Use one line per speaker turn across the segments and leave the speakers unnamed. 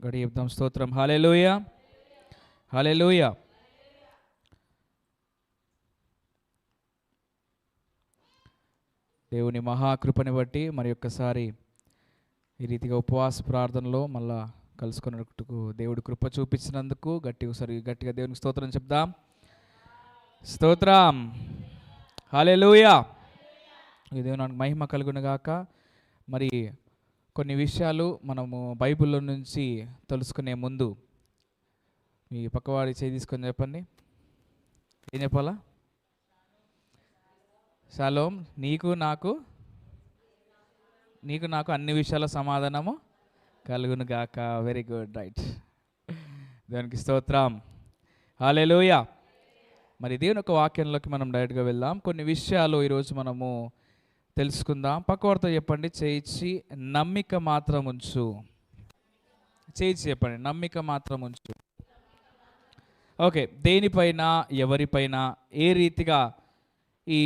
గడి చెప్దాం స్తోత్రం. హల్లెలూయా, హల్లెలూయా. దేవుని మహాకృపని బట్టి మరి ఒక్కసారి ఈ రీతిగా ఉపవాస ప్రార్థనలో మళ్ళా కలుసుకున్నట్టుకు దేవుడి కృప చూపించినందుకు గట్టిగా దేవునికి స్తోత్రం చెప్దాం. స్తోత్రం, హల్లెలూయా. ఈ దేవునికి మహిమ కలుగునుగాక. మరి కొన్ని విషయాలు మనము బైబిల్లో నుంచి తెలుసుకునే ముందు మీ పక్కవాడి చేయి తీసుకొని చెప్పండి. ఏం చెప్పాలా? షాలోమ్. నీకు నాకు అన్ని విషయాల సమాధానము కలుగును గాక. Very good, right. దేవునికి స్తోత్రం, హల్లెలూయా. మరి దేవుని యొక్క వాక్యంలోకి మనం డైరెక్ట్గా వెళ్దాం. కొన్ని విషయాలు ఈరోజు మనము తెలుసుకుందాం. పక్కవారితో చెప్పండి, చేయించి నమ్మిక మాత్రం ఉంచు. చేయించి చెప్పండి, నమ్మిక మాత్రం ఉంచు. ఓకే, దేనిపైన ఎవరిపైన ఏ రీతిగా ఈ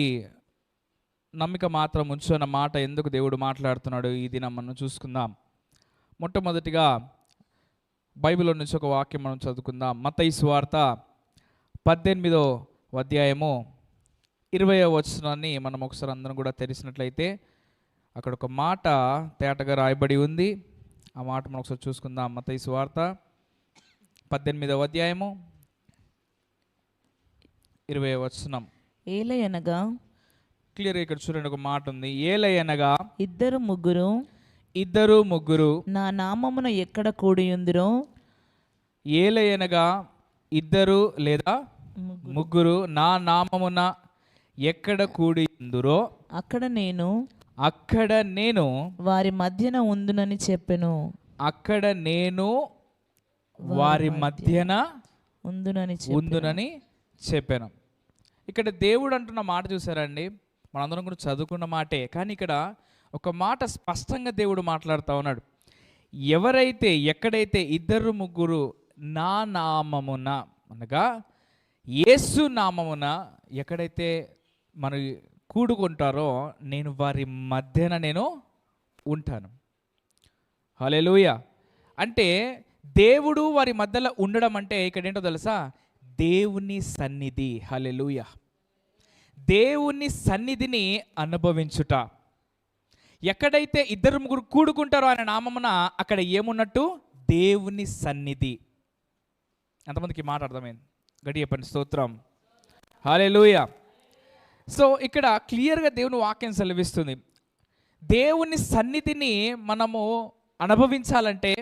నమ్మిక మాత్రం ఉంచు అన్న మాట ఎందుకు దేవుడు మాట్లాడుతున్నాడు ఈ దినం మనం చూసుకుందాం. మొట్టమొదటిగా బైబిల్లో నుంచి ఒక వాక్యం మనం చదువుకుందాం. మత్తయి సువార్త 18వ అధ్యాయము 20వ వచనాన్ని మనం ఒకసారి అందరం కూడా తెలిసినట్లయితే అక్కడ ఒక మాట తేటగా రాయబడి ఉంది. ఆ మాట మనం ఒకసారి చూసుకుందాం. మత్తయి సువార్త 18వ అధ్యాయము 20వ వచనం.
ఏలయనగా,
క్లియర్గా ఇక్కడ చూడండి, ఒక మాట ఉంది. ఏలయనగా
ఇద్దరు ముగ్గురు నా నామమున ఎక్కడ కూడియుందురో.
ఏలయనగా ఇద్దరు లేదా ముగ్గురు నా నామమున ఎక్కడ కూడియుందురో
అక్కడ నేను
వారి మధ్యన
ఉందునని చెప్పెను.
అక్కడ నేను వారి మధ్యన ఉందునని చెప్పాను. ఇక్కడ దేవుడు అంటున్న మాట చూసారండి, మనందరం కూడా చదువుకున్న మాటే, కానీ ఇక్కడ ఒక మాట స్పష్టంగా దేవుడు మాట్లాడుతూ ఉన్నాడు. ఎవరైతే ఎక్కడైతే ఇద్దరు ముగ్గురు నా నామమున అనగా యేసు నామమున ఎక్కడైతే మన కూడుకుంటారో నేను వారి మధ్యన నేను ఉంటాను. హల్లెలూయా. అంటే దేవుడు వారి మధ్యలో ఉండడం అంటే ఇక్కడ ఏంటో తెలుసా? దేవుని సన్నిధి. హల్లెలూయా. దేవుని సన్నిధిని అనుభవించుట. ఎక్కడైతే ఇద్దరు ముగ్గురు కూడుకుంటారో ఆయన నామమున అక్కడ ఏమున్నట్టు? దేవుని సన్నిధి. ఎంతమందికి మాట అర్థమైంది? గట్టి చెప్పండి స్తోత్రం, హల్లెలూయా. సో ఇక్కడ క్లియర్గా దేవుని వాక్యం సెలవిస్తుంది. దేవుని సన్నిధిని మనము అనుభవించాలంటే,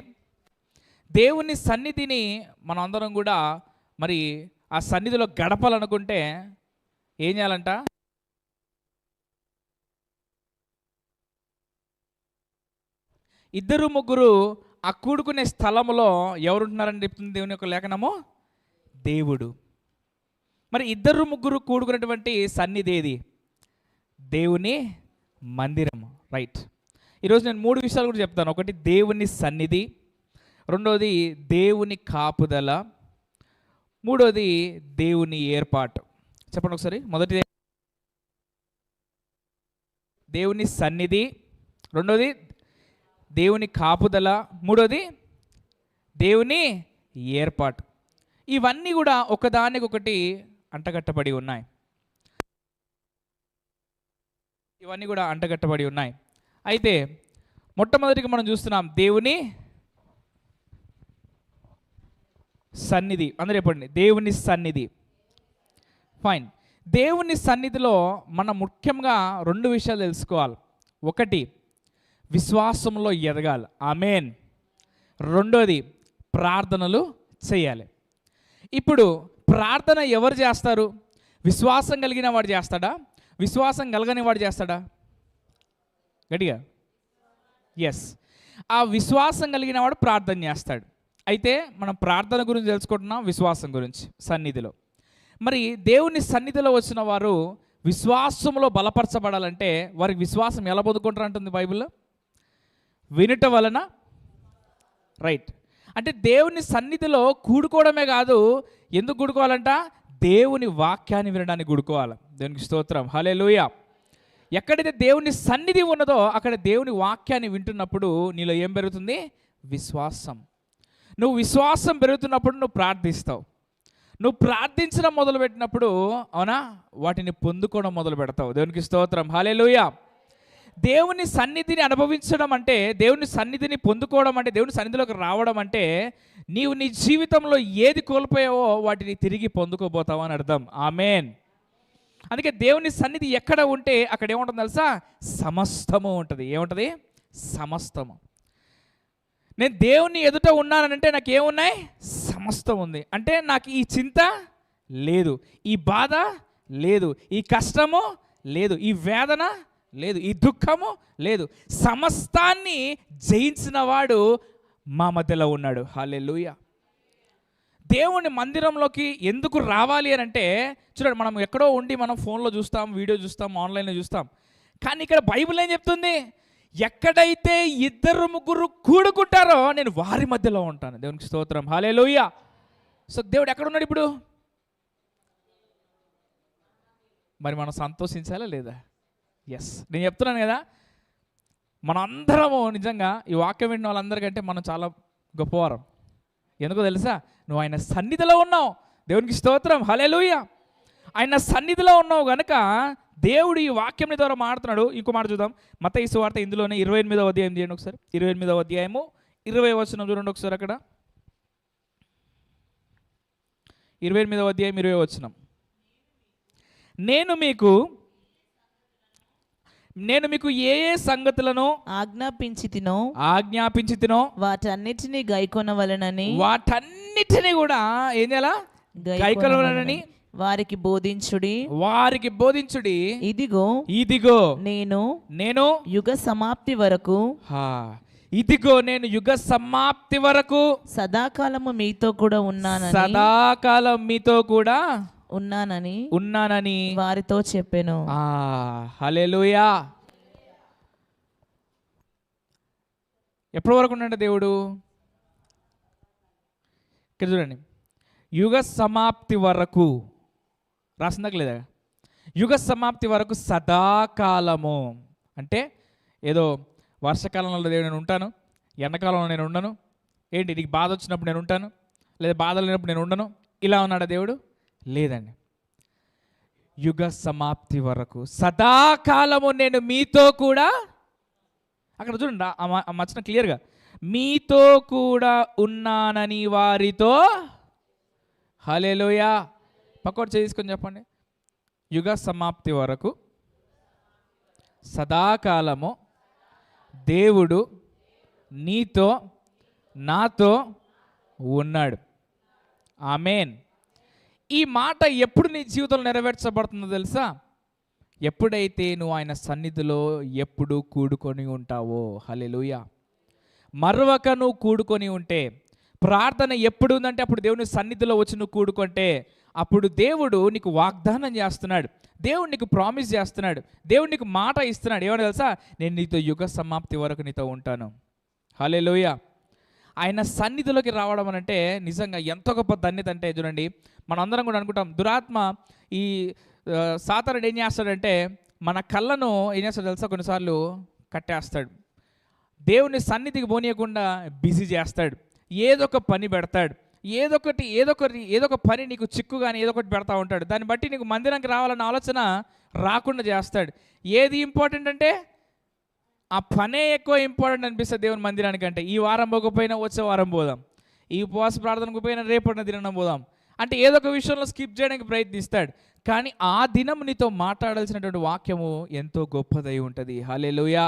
దేవుని సన్నిధిని మనం అందరం కూడా మరి ఆ సన్నిధిలో గడపాలనుకుంటే ఏం చేయాలంట? ఇద్దరు ముగ్గురు ఆ కూడుకునే స్థలంలో ఎవరుంటున్నారని చెప్తుంది దేవుని యొక్క లేఖనము? దేవుడు. మరి ఇద్దరు ముగ్గురు కూడుకున్నటువంటి సన్నిధి ఏది? దేవుని మందిరము. రైట్. ఈరోజు నేను 3 విషయాలు కూడా చెప్తాను. ఒకటి దేవుని సన్నిధి, రెండోది దేవుని కాపుదల, మూడోది దేవుని ఏర్పాటు. చెప్పండి ఒకసారి. మొదటిది దేవుని సన్నిధి, రెండోది దేవుని కాపుదల, మూడోది దేవుని ఏర్పాటు. ఇవన్నీ కూడా ఒకదానికొకటి అంటగట్టబడి ఉన్నాయి. అయితే మొట్టమొదటిగా మనం చూస్తున్నాం దేవుని సన్నిధి. అందరూ చెప్పండి, దేవుని సన్నిధి. ఫైన్. దేవుని సన్నిధిలో మనం ముఖ్యంగా 2 విషయాలు తెలుసుకోవాలి. ఒకటి, విశ్వాసంలో ఎదగాలి. ఆమేన్. రెండోది, ప్రార్థనలు చేయాలి. ఇప్పుడు ప్రార్థన ఎవరు చేస్తారు? విశ్వాసం కలిగిన వాడు చేస్తాడా? విశ్వాసం కలగని వాడు చేస్తాడా? గట్టిగా. ఎస్, ఆ విశ్వాసం కలిగిన వాడు ప్రార్థన చేస్తాడు. అయితే మనం ప్రార్థన గురించి తెలుసుకుంటున్నాం, విశ్వాసం గురించి సన్నిధిలో. మరి దేవుని సన్నిధిలో వచ్చిన వారు విశ్వాసంలో బలపరచబడాలంటే వారికి విశ్వాసం ఎలా పొందుకుంటారు అంటుంది బైబిల్లో? వినుట వలన. రైట్. అంటే దేవుని సన్నిధిలో కూడుకోవడమే కాదు, ఎందుకు కూడుకోవాలంట? దేవుని వాక్యాన్ని వినడానికి కూడుకోవాలి. దేవునికి స్తోత్రం, హల్లెలూయా. ఎక్కడైతే దేవుని సన్నిధి ఉన్నదో అక్కడ దేవుని వాక్యాన్ని వింటున్నప్పుడు నీలో ఏం పెరుగుతుంది? విశ్వాసం. నువ్వు విశ్వాసం పెరుగుతున్నప్పుడు నువ్వు ప్రార్థిస్తావు. నువ్వు ప్రార్థించడం మొదలుపెట్టినప్పుడు అవునా వాటిని పొందుకోవడం మొదలు పెడతావు. దేవునికి స్తోత్రం, హల్లెలూయా. దేవుని సన్నిధిని అనుభవించడం అంటే, దేవుని సన్నిధిని పొందుకోవడం అంటే, దేవుని సన్నిధిలోకి రావడం అంటే నీవు నీ జీవితంలో ఏది కోల్పోయావో వాటిని తిరిగి పొందుకోబోతావు అని అర్థం. ఆమేన్. అందుకే దేవుని సన్నిధి ఎక్కడ ఉంటే అక్కడ ఏముంటుంది తెలుసా? సమస్తము ఉంటుంది. ఏముంటుంది? సమస్తము. నేను దేవుని ఎదుట ఉన్నానంటే నాకు ఏమున్నాయి? సమస్తం ఉంది. అంటే నాకు ఈ చింత లేదు, ఈ బాధ లేదు, ఈ కష్టము లేదు, ఈ వేదన లేదు, ఈ దుఃఖము లేదు. సమస్తాన్ని జయించిన వాడు మా మధ్యలో ఉన్నాడు. హల్లెలూయా. దేవుని మందిరంలోకి ఎందుకు రావాలి అని అంటే, చూడండి, మనం ఎక్కడో ఉండి మనం ఫోన్లో చూస్తాం, వీడియో చూస్తాం, ఆన్లైన్లో చూస్తాం. కానీ ఇక్కడ బైబిల్ ఏం చెప్తుంది? ఎక్కడైతే 2-3 కూడుకుంటారో నేను వారి మధ్యలో ఉంటాను. దేవునికి స్తోత్రం, హల్లెలూయా. సో దేవుడు ఎక్కడున్నాడు ఇప్పుడు? మరి మనం సంతోషించాలా లేదా? ఎస్, నేను చెప్తున్నాను కదా, మనందరము నిజంగా ఈ వాక్యం విన్న వాళ్ళందరికంటే మనం చాలా గొప్పవారం. ఎందుకో తెలుసా? నువ్వు ఆయన సన్నిధిలో ఉన్నావు. దేవునికి స్తోత్రం, హల్లెలూయా. ఆయన సన్నిధిలో ఉన్నావు కనుక దేవుడు ఈ వాక్యం ద్వారా మాడుతున్నాడు. ఇంకో మాట చూద్దాం. మత్తయి సువార్త ఇందులోనే 28వ అధ్యాయం చేయండి ఒకసారి. 28వ అధ్యాయము 20వ వచనం చూడండి ఒకసారి. అక్కడ 28వ అధ్యాయం 20వ వచనం. నేను మీకు ఏ ఏ సంగతులను ఆజ్ఞాపించితినో
వాటన్నిటిని గైకొనవలెనని,
వాటన్నిటిని కూడా ఏం చేయాలా? గైకొనవలెనని
వారికి బోధించుడి. ఇదిగో నేను యుగ సమాప్తి వరకు
నేను యుగ సమాప్తి వరకు
సదాకాలము మీతో కూడా ఉన్నానని వారితో చెప్పాను.
హల్లెలూయా. ఎప్పటి వరకు ఉన్నాడు దేవుడు? ఇక్కడ చూడండి, యుగ సమాప్తి వరకు రాసిందాక లేదా? యుగ సమాప్తి వరకు సదాకాలము అంటే ఏదో వర్షాకాలంలో నేను ఉంటాను, ఎండాకాలంలో నేను ఉండను, ఏంటి నీకు బాధ వచ్చినప్పుడు నేను ఉంటాను, లేదా బాధ లేనప్పుడు నేను ఉండను, ఇలా ఉన్నాడా దేవుడు? లేదండి. యుగ సమాప్తి వరకు సదాకాలము నేను మీతో కూడా, అక్కడ చూడండి ఆ మచ్చన క్లియర్గా, మీతో కూడా ఉన్నానని వారితో. హల్లెలూయా. పక్కోటి చేసుకొని చెప్పండి. యుగ సమాప్తి వరకు సదాకాలము దేవుడు నీతో నాతో ఉన్నాడు. ఆమేన్. ఈ మాట ఎప్పుడు నీ జీవితంలో నెరవేర్చబడుతుందో తెలుసా? ఎప్పుడైతే నువ్వు ఆయన సన్నిధిలో ఎప్పుడు కూడుకొని ఉంటావో. హల్లెలూయా. మరొక నువ్వు కూడుకొని ఉంటే, ప్రార్థన ఎప్పుడు ఉందంటే అప్పుడు దేవుని సన్నిధిలో వచ్చి నువ్వు కూడుకుంటే అప్పుడు దేవుడు నీకు వాగ్దానం చేస్తున్నాడు, దేవుడు నీకు ప్రామిస్ చేస్తున్నాడు, దేవుడు నీకు మాట ఇస్తున్నాడు. ఏమని తెలుసా? నేను నీతో యుగ సమాప్తి వరకు నీతో ఉంటాను. హల్లెలూయా. ఆయన సన్నిధిలోకి రావడం అని అంటే నిజంగా ఎంతో గొప్ప ధన్యత. అంటే చూడండి, మనం అందరం కూడా అనుకుంటాం, దురాత్మ ఈ సాతానుడు ఏం చేస్తాడంటే మన కళ్ళను ఏం చేస్తాడు తెలుసా? కొన్నిసార్లు కట్టేస్తాడు, దేవుని సన్నిధికి పోనీయకుండా బిజీ చేస్తాడు, ఏదో ఒక పని పెడతాడు, ఏదో ఒక పని నీకు చిక్కు కానీ ఏదో ఒకటి పెడతా ఉంటాడు. దాన్ని బట్టి నీకు మందిరానికి రావాలన్న ఆలోచన రాకుండా చేస్తాడు. ఏది ఇంపార్టెంట్ అంటే ఆ పనే ఎక్కువ ఇంపార్టెంట్ అనిపిస్తుంది దేవుని మందిరానికి. అంటే ఈ వారం పోకపోయినా వచ్చే వారం పోదాం, ఈ ఉపవాస ప్రార్థనకు పోయినా రేపటిన దినం పోదాం అంటే ఏదో ఒక విషయంలో స్కిప్ చేయడానికి ప్రయత్నిస్తాడు. కానీ ఆ దినం నీతో మాట్లాడాల్సినటువంటి వాక్యము ఎంతో గొప్పదై ఉంటుంది. హల్లెలూయా.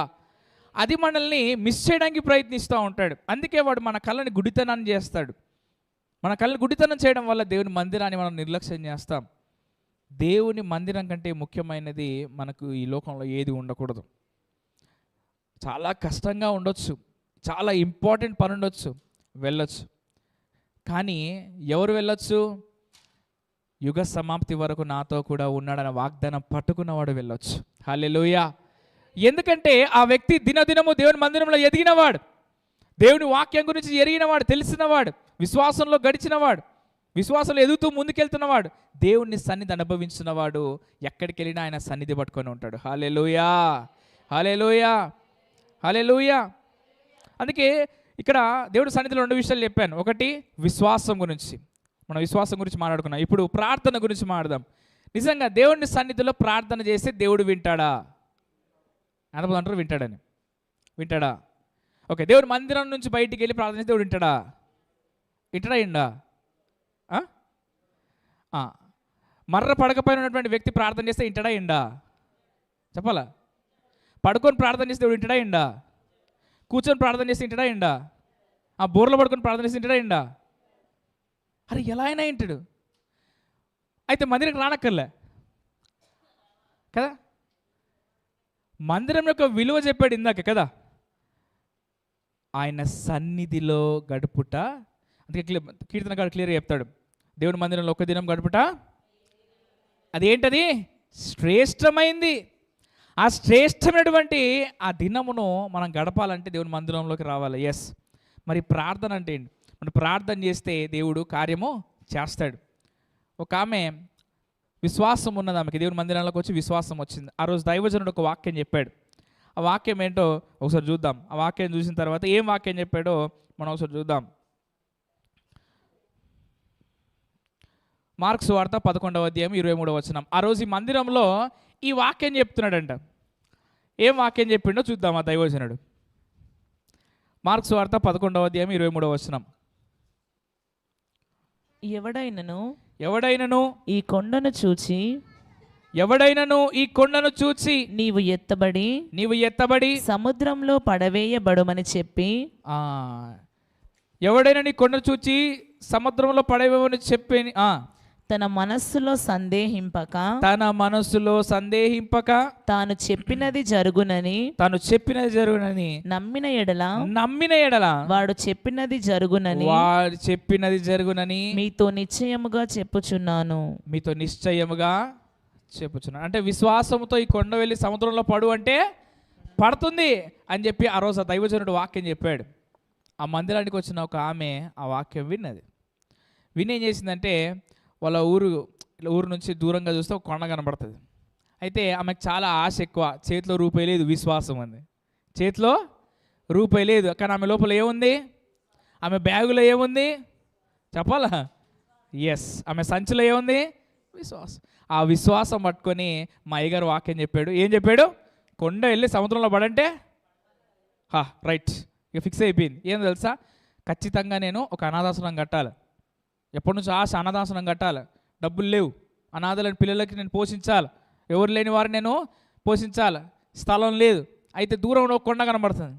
అది మనల్ని మిస్ చేయడానికి ప్రయత్నిస్తూ ఉంటాడు. అందుకే వాడు మన కళ్ళని గుడితనాన్ని చేస్తాడు. మన కళ్ళని గుడితనం చేయడం వల్ల దేవుని మందిరాన్ని మనం నిర్లక్ష్యం చేస్తాం. దేవుని మందిరం కంటే ముఖ్యమైనది మనకు ఈ లోకంలో ఏది ఉండకూడదు. చాలా కష్టంగా ఉండొచ్చు, చాలా ఇంపార్టెంట్ పని ఉండొచ్చు, వెళ్ళొచ్చు. కానీ ఎవరు వెళ్ళొచ్చు? యుగ సమాప్తి వరకు నాతో కూడా ఉన్నాడన్న వాగ్దానం పట్టుకున్నవాడు వెళ్ళొచ్చు. హల్లెలూయా. ఎందుకంటే ఆ వ్యక్తి దినదినము దేవుని మందిరంలో ఎదిగినవాడు, దేవుని వాక్యం గురించి ఎరిగినవాడు, తెలిసినవాడు, విశ్వాసంలో గడిచినవాడు, విశ్వాసంలో ఎదుగుతూ ముందుకెళ్తున్నవాడు, దేవుని సన్నిధి అనుభవించినవాడు ఎక్కడికి వెళ్ళినా ఆయన సన్నిధి పట్టుకొని ఉంటాడు. హల్లెలూయా. హల్లెలూయా. హల్లెలూయా. అందుకే ఇక్కడ దేవుడి సన్నిధిలో 2 విషయాలు చెప్పాను. ఒకటి విశ్వాసం గురించి, మనం విశ్వాసం గురించి మాట్లాడుకున్నాం. ఇప్పుడు ప్రార్థన గురించి మాట్లాడదాం. నిజంగా దేవుని సన్నిధిలో ప్రార్థన చేస్తే దేవుడు వింటాడా? ఎంతమంది అంటారు వింటాడని? వింటాడా? ఓకే, దేవుడి మందిరం నుంచి బయటికి వెళ్ళి ప్రార్థన చేస్తే దేవుడు వింటాడా? వింటాడా? మర్ర పడకపోయిన ఉన్నటువంటి వ్యక్తి ప్రార్థన చేస్తే వింటాడా? ఇండా? చెప్పాలా? పడుకొని ప్రార్థన చేస్తే దేవుడు వింటాడా? ఇండా? కూర్చొని ప్రార్థన చేస్తే వింటాడా? ఇండా? బోర్లో పడుకొని ప్రార్థన చేస్తే వింటాడా? ఇండా? అరే ఎలా అయినా వింటాడు. అయితే మందిరానికి రానక్కర్లే కదా. మందిరం యొక్క విలువ చెప్పాడు ఇందాక కదా. ఆయన సన్నిధిలో గడుపుట, అందుకే కీర్తనకారుడు క్లియర్గా చెప్తాడు, దేవుని మందిరంలో ఒక దినం గడుపుట అదేంటది? శ్రేష్టమైంది. ఆ శ్రేష్టమైనటువంటి ఆ దినమును మనం గడపాలంటే దేవుని మందిరంలోకి రావాలి. ఎస్. మరి ప్రార్థన అంటే ఏంటి? మనం ప్రార్థన చేస్తే దేవుడు కార్యము చేస్తాడు. ఒక ఆమె విశ్వాసం ఉన్నది, ఆమెకి దేవుని మందిరంలోకి వచ్చి విశ్వాసం వచ్చింది. ఆ రోజు దైవజనుడు ఒక వాక్యం చెప్పాడు. ఆ వాక్యం ఏంటో ఒకసారి చూద్దాం. ఆ వాక్యం చూసిన తర్వాత ఏం వాక్యం చెప్పాడో మనం ఒకసారి చూద్దాం. మార్కు సువార్త 11వ అధ్యాయం 23వ వచనం. ఆ రోజు ఈ మందిరంలో ఈ వాక్యం చెప్తున్నాడంట. ఏం వాక్యం చెప్పిండో చూద్దాం ఆ దైవజనుడు. మార్కు సువార్త 11వ అధ్యాయం 23వ వచనం. ఎవడైనను
ఈ కొండను చూచి నీవు ఎత్తబడి సముద్రంలో పడవేయబడుమని చెప్పి,
ఎవడైనా నీ కొండను చూచి సముద్రంలో పడవేయమని చెప్పి
తన మనస్సులో సందేహింపక తాను చెప్పినది జరుగునని నమ్మిన ఎడల వాడు చెప్పినది జరుగునని మీతో నిశ్చయముగా చెప్పుచున్నాను.
అంటే విశ్వాసంతో ఈ కొండ వెళ్ళి సముద్రంలో పడు అంటే పడుతుంది అని చెప్పి ఆ రోజు ఆ దైవజనుడు వాక్యం చెప్పాడు. ఆ మందిరానికి వచ్చిన ఒక ఆమె ఆ వాక్యం విన్నది. ఏం చేసిందంటే వాళ్ళ ఊరు నుంచి దూరంగా చూస్తే ఒక కొండ కనబడుతుంది. అయితే ఆమెకు చాలా ఆశ ఎక్కువ. చేతిలో రూపాయి లేదు, విశ్వాసం ఉంది. చేతిలో రూపాయి లేదు, కానీ ఆమె లోపల ఏముంది? ఆమె బ్యాగులో ఏముంది చెప్పాలా? ఎస్, ఆమె సంచిలో ఏముంది? విశ్వాసం. ఆ విశ్వాసం పట్టుకొని మా అయ్యగారు వాక్యం చెప్పాడు. ఏం చెప్పాడు? కొండ వెళ్ళి సముద్రంలో పడంటే రైట్, ఇక ఫిక్స్ అయిపోయింది. ఏం తెలుసా? ఖచ్చితంగా నేను ఒక అనాథాశ్రమం కట్టాలి. ఎప్పటి నుంచో ఆశ, అనాథాశ్రమం కట్టాలి. డబ్బులు లేవు, అనాథలైన పిల్లలకి నేను పోషించాలి, ఎవరు లేని వారిని నేను పోషించాలి, స్థలం లేదు. అయితే దూరంలో ఒక కొండ కనబడుతుంది.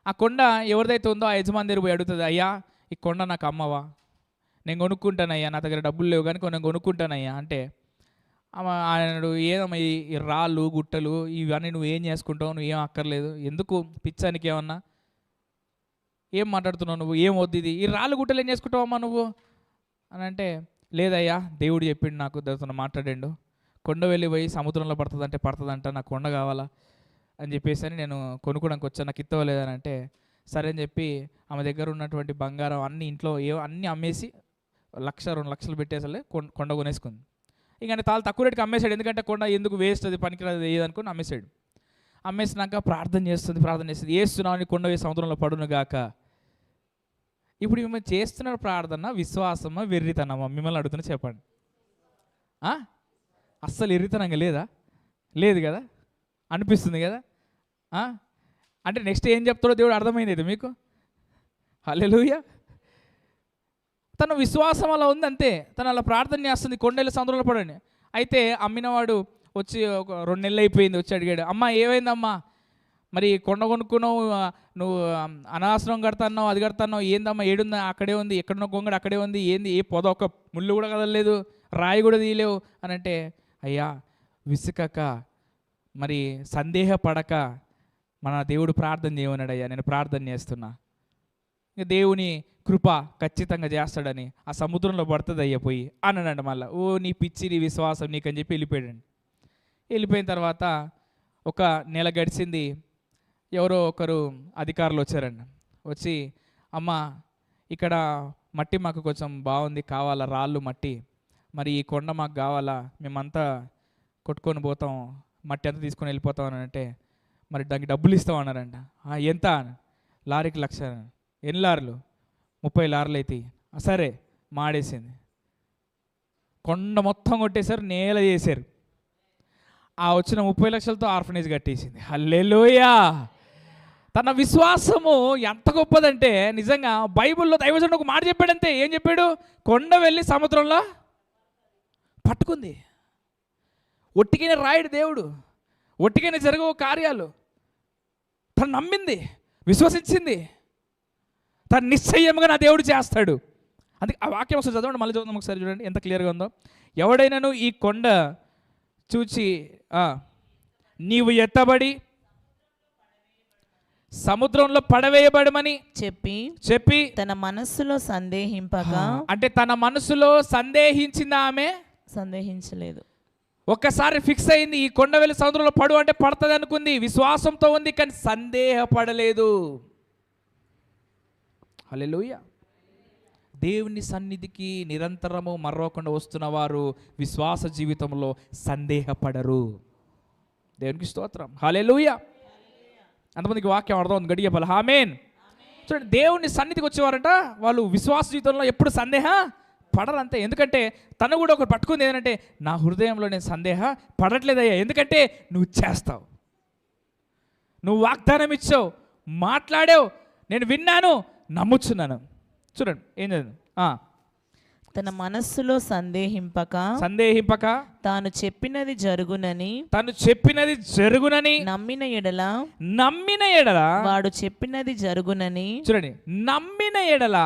ఆ కొండ ఎవరిదైతే ఉందో ఆ యజమాని దగ్గర పోయి అడుగుతుంది, అయ్యా ఈ కొండ నాకు అమ్మవా? నేను కొనుక్కుంటానయ్యా, నా దగ్గర డబ్బులు లేవు కానీ నేను కొనుక్కుంటానయ్యా అంటే ఆయనడు, ఏదమ్మా ఈ రాళ్ళు గుట్టలు ఇవన్నీ నువ్వు ఏం చేసుకుంటావు? నువ్వు ఏం అక్కర్లేదు, ఎందుకు పిచ్చానికి ఏమన్నా? ఏం మాట్లాడుతున్నావు నువ్వు? ఏం వద్దు ఇది, ఈ రాళ్ళు గుట్టలు ఏం చేసుకుంటావమ్మా నువ్వు అని అంటే, లేదయ్యా దేవుడు చెప్పిండు, నాకు దానితో మాట్లాడాడు, కొండ వెళ్ళి పోయి సముద్రంలో పడుతుందంట, నాకు కొండ కావాలా అని చెప్పేసి అని నేను కొనుక్కోడానికి వచ్చాను, నాకు ఇత్తవలేదని అంటే, సరే అని చెప్పి ఆమె దగ్గర ఉన్నటువంటి బంగారం అన్ని ఇంట్లో అన్నీ అమ్మేసి 1-2 లక్షలు పెట్టేసలే కొండ కొనేసుకుంది. ఇంకా తాను తక్కువ రేటుకి అమ్మేశాడు. ఎందుకంటే కొండ ఎందుకు వేస్ట్, అది పనికిరాదు ఏదనుకుని అమ్మేశాడు. అమ్మేసినాక ప్రార్థన చేస్తుంది. ఏస్తున్నావు కొండ వేసి సముద్రంలో పడును గాక. ఇప్పుడు మిమ్మల్ని చేస్తున్న ప్రార్థన విశ్వాసమా వెర్రితనమా? మిమ్మల్ని అడుగుతున్నా చెప్పండి. అస్సలు ఎర్రితనంగా లేదా? లేదు కదా, అనిపిస్తుంది కదా. అంటే నెక్స్ట్ ఏం చెప్తాడో దేవుడు అర్థమైంది ఇది మీకు. హల్లెలూయా. తన విశ్వాసం అలా ఉంది అంతే. తను అలా ప్రార్థన చేస్తుంది, కొండెళ్ళి సముద్రంలో పడండి. అయితే అమ్మినవాడు వచ్చి ఒక 2 నెలలు అయిపోయింది, వచ్చి అడిగాడు, అమ్మ ఏమైందమ్మా, మరి కొండ కొనుక్కున్నావు, నువ్వు అనాశ్రమం కడతాన్నావు, అది కడతాన్నావు, ఏందమ్మా ఏడుందా? అక్కడే ఉంది, ఎక్కడున్న గొంగడు అక్కడే ఉంది, ఏంది ఏ పొద ఒక ముళ్ళు కూడా కదలలేదు, రాయి కూడా తీయలేవు అని అంటే, అయ్యా విసుకక మరి సందేహపడక మన దేవుడు ప్రార్థన చేయమన్నాడు. అయ్యా నేను ప్రార్థన చేస్తున్నా, దేవుని కృప ఖచ్చితంగా చేస్తాడని ఆ సముద్రంలో పడుతుంది అయ్యా పోయి అన్నాడండి. మళ్ళీ ఓ నీ పిచ్చి, నీ విశ్వాసం నీకని చెప్పి వెళ్ళిపోయాడండి. వెళ్ళిపోయిన తర్వాత 1 నెల గడిచింది. ఎవరో ఒకరు అధికారులు వచ్చారండి. వచ్చి, అమ్మ ఇక్కడ మట్టి మాకు కొంచెం బాగుంది, కావాలా రాళ్ళు మట్టి, మరి ఈ కొండ మాకు కావాలా, మేమంతా కొట్టుకొని పోతాం, మట్టి అంతా తీసుకొని వెళ్ళిపోతాం అని అంటే, మరి దానికి డబ్బులు ఇస్తాం అన్నారంట. ఎంత? లారీకి 1,00,000. ఎన్ని లారీలు? 30 లారీలు అయితే సరే మాడేసింది. కొండ మొత్తం కొట్టేశారు, నేల చేశారు. ఆ వచ్చిన 30 లక్షలతో ఆర్ఫనేజ్ కట్టేసింది. హల్లెలూయా! తన విశ్వాసము ఎంత గొప్పదంటే నిజంగా బైబిల్లో దైవజనుడు ఒక మాట చెప్పాడంతే. ఏం చెప్పాడు? కొండ వెళ్ళి సముద్రంలో పట్టుకుంది. ఒట్టికైనా రాయడు దేవుడు, ఒట్టికైనా జరగవు కార్యాలు. తను నమ్మింది, విశ్వసించింది, తను నిశ్చయముగా నా దేవుడు చేస్తాడు. అందుకే ఆ వాక్యం ఒకసారి చదవండి, మళ్ళీ చదువుదాం ఒకసారి, చూడండి ఎంత క్లియర్గా ఉందో. ఎవడైనాను ఈ కొండ చూచి నీవు ఎత్తబడి సముద్రంలో పడవేయబడమని చెప్పి
తన మనస్సులో సందేహింపక,
అంటే తన మనసులో సందేహించిందా? ఆమె
సందేహించలేదు.
ఒక్కసారి ఫిక్స్ అయింది, ఈ కొండ వెళ్ళి సముద్రంలో పడు అంటే పడుతుంది అనుకుంది, విశ్వాసంతో ఉంది, కానీ సందేహపడలేదు. హల్లెలూయా! దేవుని సన్నిధికి నిరంతరము మర్రవకుండా వస్తున్న వారు విశ్వాస జీవితంలో సందేహపడరు. దేవునికి స్తోత్రం. హల్లెలూయా! అంతమందికి వాక్యం అర్థం ఉంది, గడియ పల ఆమేన్. చూడండి, దేవుని సన్నిధికి వచ్చేవారంట వాళ్ళు విశ్వాస జీవితంలో ఎప్పుడు పడరు అంతే. ఎందుకంటే తను కూడా ఒకరు పట్టుకుంది ఏంటంటే, నా హృదయంలో నేను పడట్లేదయ్యా, ఎందుకంటే నువ్వు చేస్తావు, నువ్వు వాగ్దానం ఇచ్చావు, మాట్లాడావు, నేను విన్నాను, నమ్ముచున్నాను. చూడండి ఏం చదివింది.
తన మనస్సులో సందేహింపక తాను చెప్పినది జరుగునని నమ్మిన ఎడల వాడు చెప్పినది జరుగునని.
చూడండి, నమ్మిన ఎడల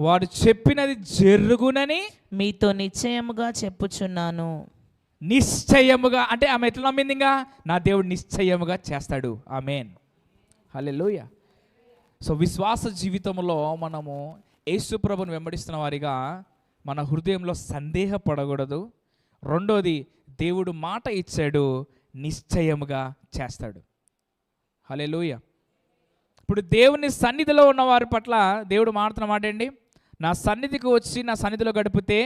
వాడు చెప్పినది జరుగునని
మీతో నిశ్చయముగా చెప్పుచున్నాను.
నిశ్చయముగా అంటే ఆమె ఎట్లా నమ్మింది? ఇంకా నా దేవుడు నిశ్చయముగా చేస్తాడు. ఆమేన్. హల్లెలూయా! సో విశ్వాస జీవితంలో మనము యేసు ప్రభువుని వెంబడిస్తున్న వారిగా మన హృదయంలో సందేహపడకూడదు. రెండోది, దేవుడు మాట ఇచ్చాడు, నిశ్చయముగా చేస్తాడు. హల్లెలూయా! ఇప్పుడు దేవుని సన్నిధిలో ఉన్న వారి పట్ల దేవుడు మాట్లాడుతున్న మాట ఏంటి? నా సన్నిధికి వచ్చి నా సన్నిధిలో గడిపితే,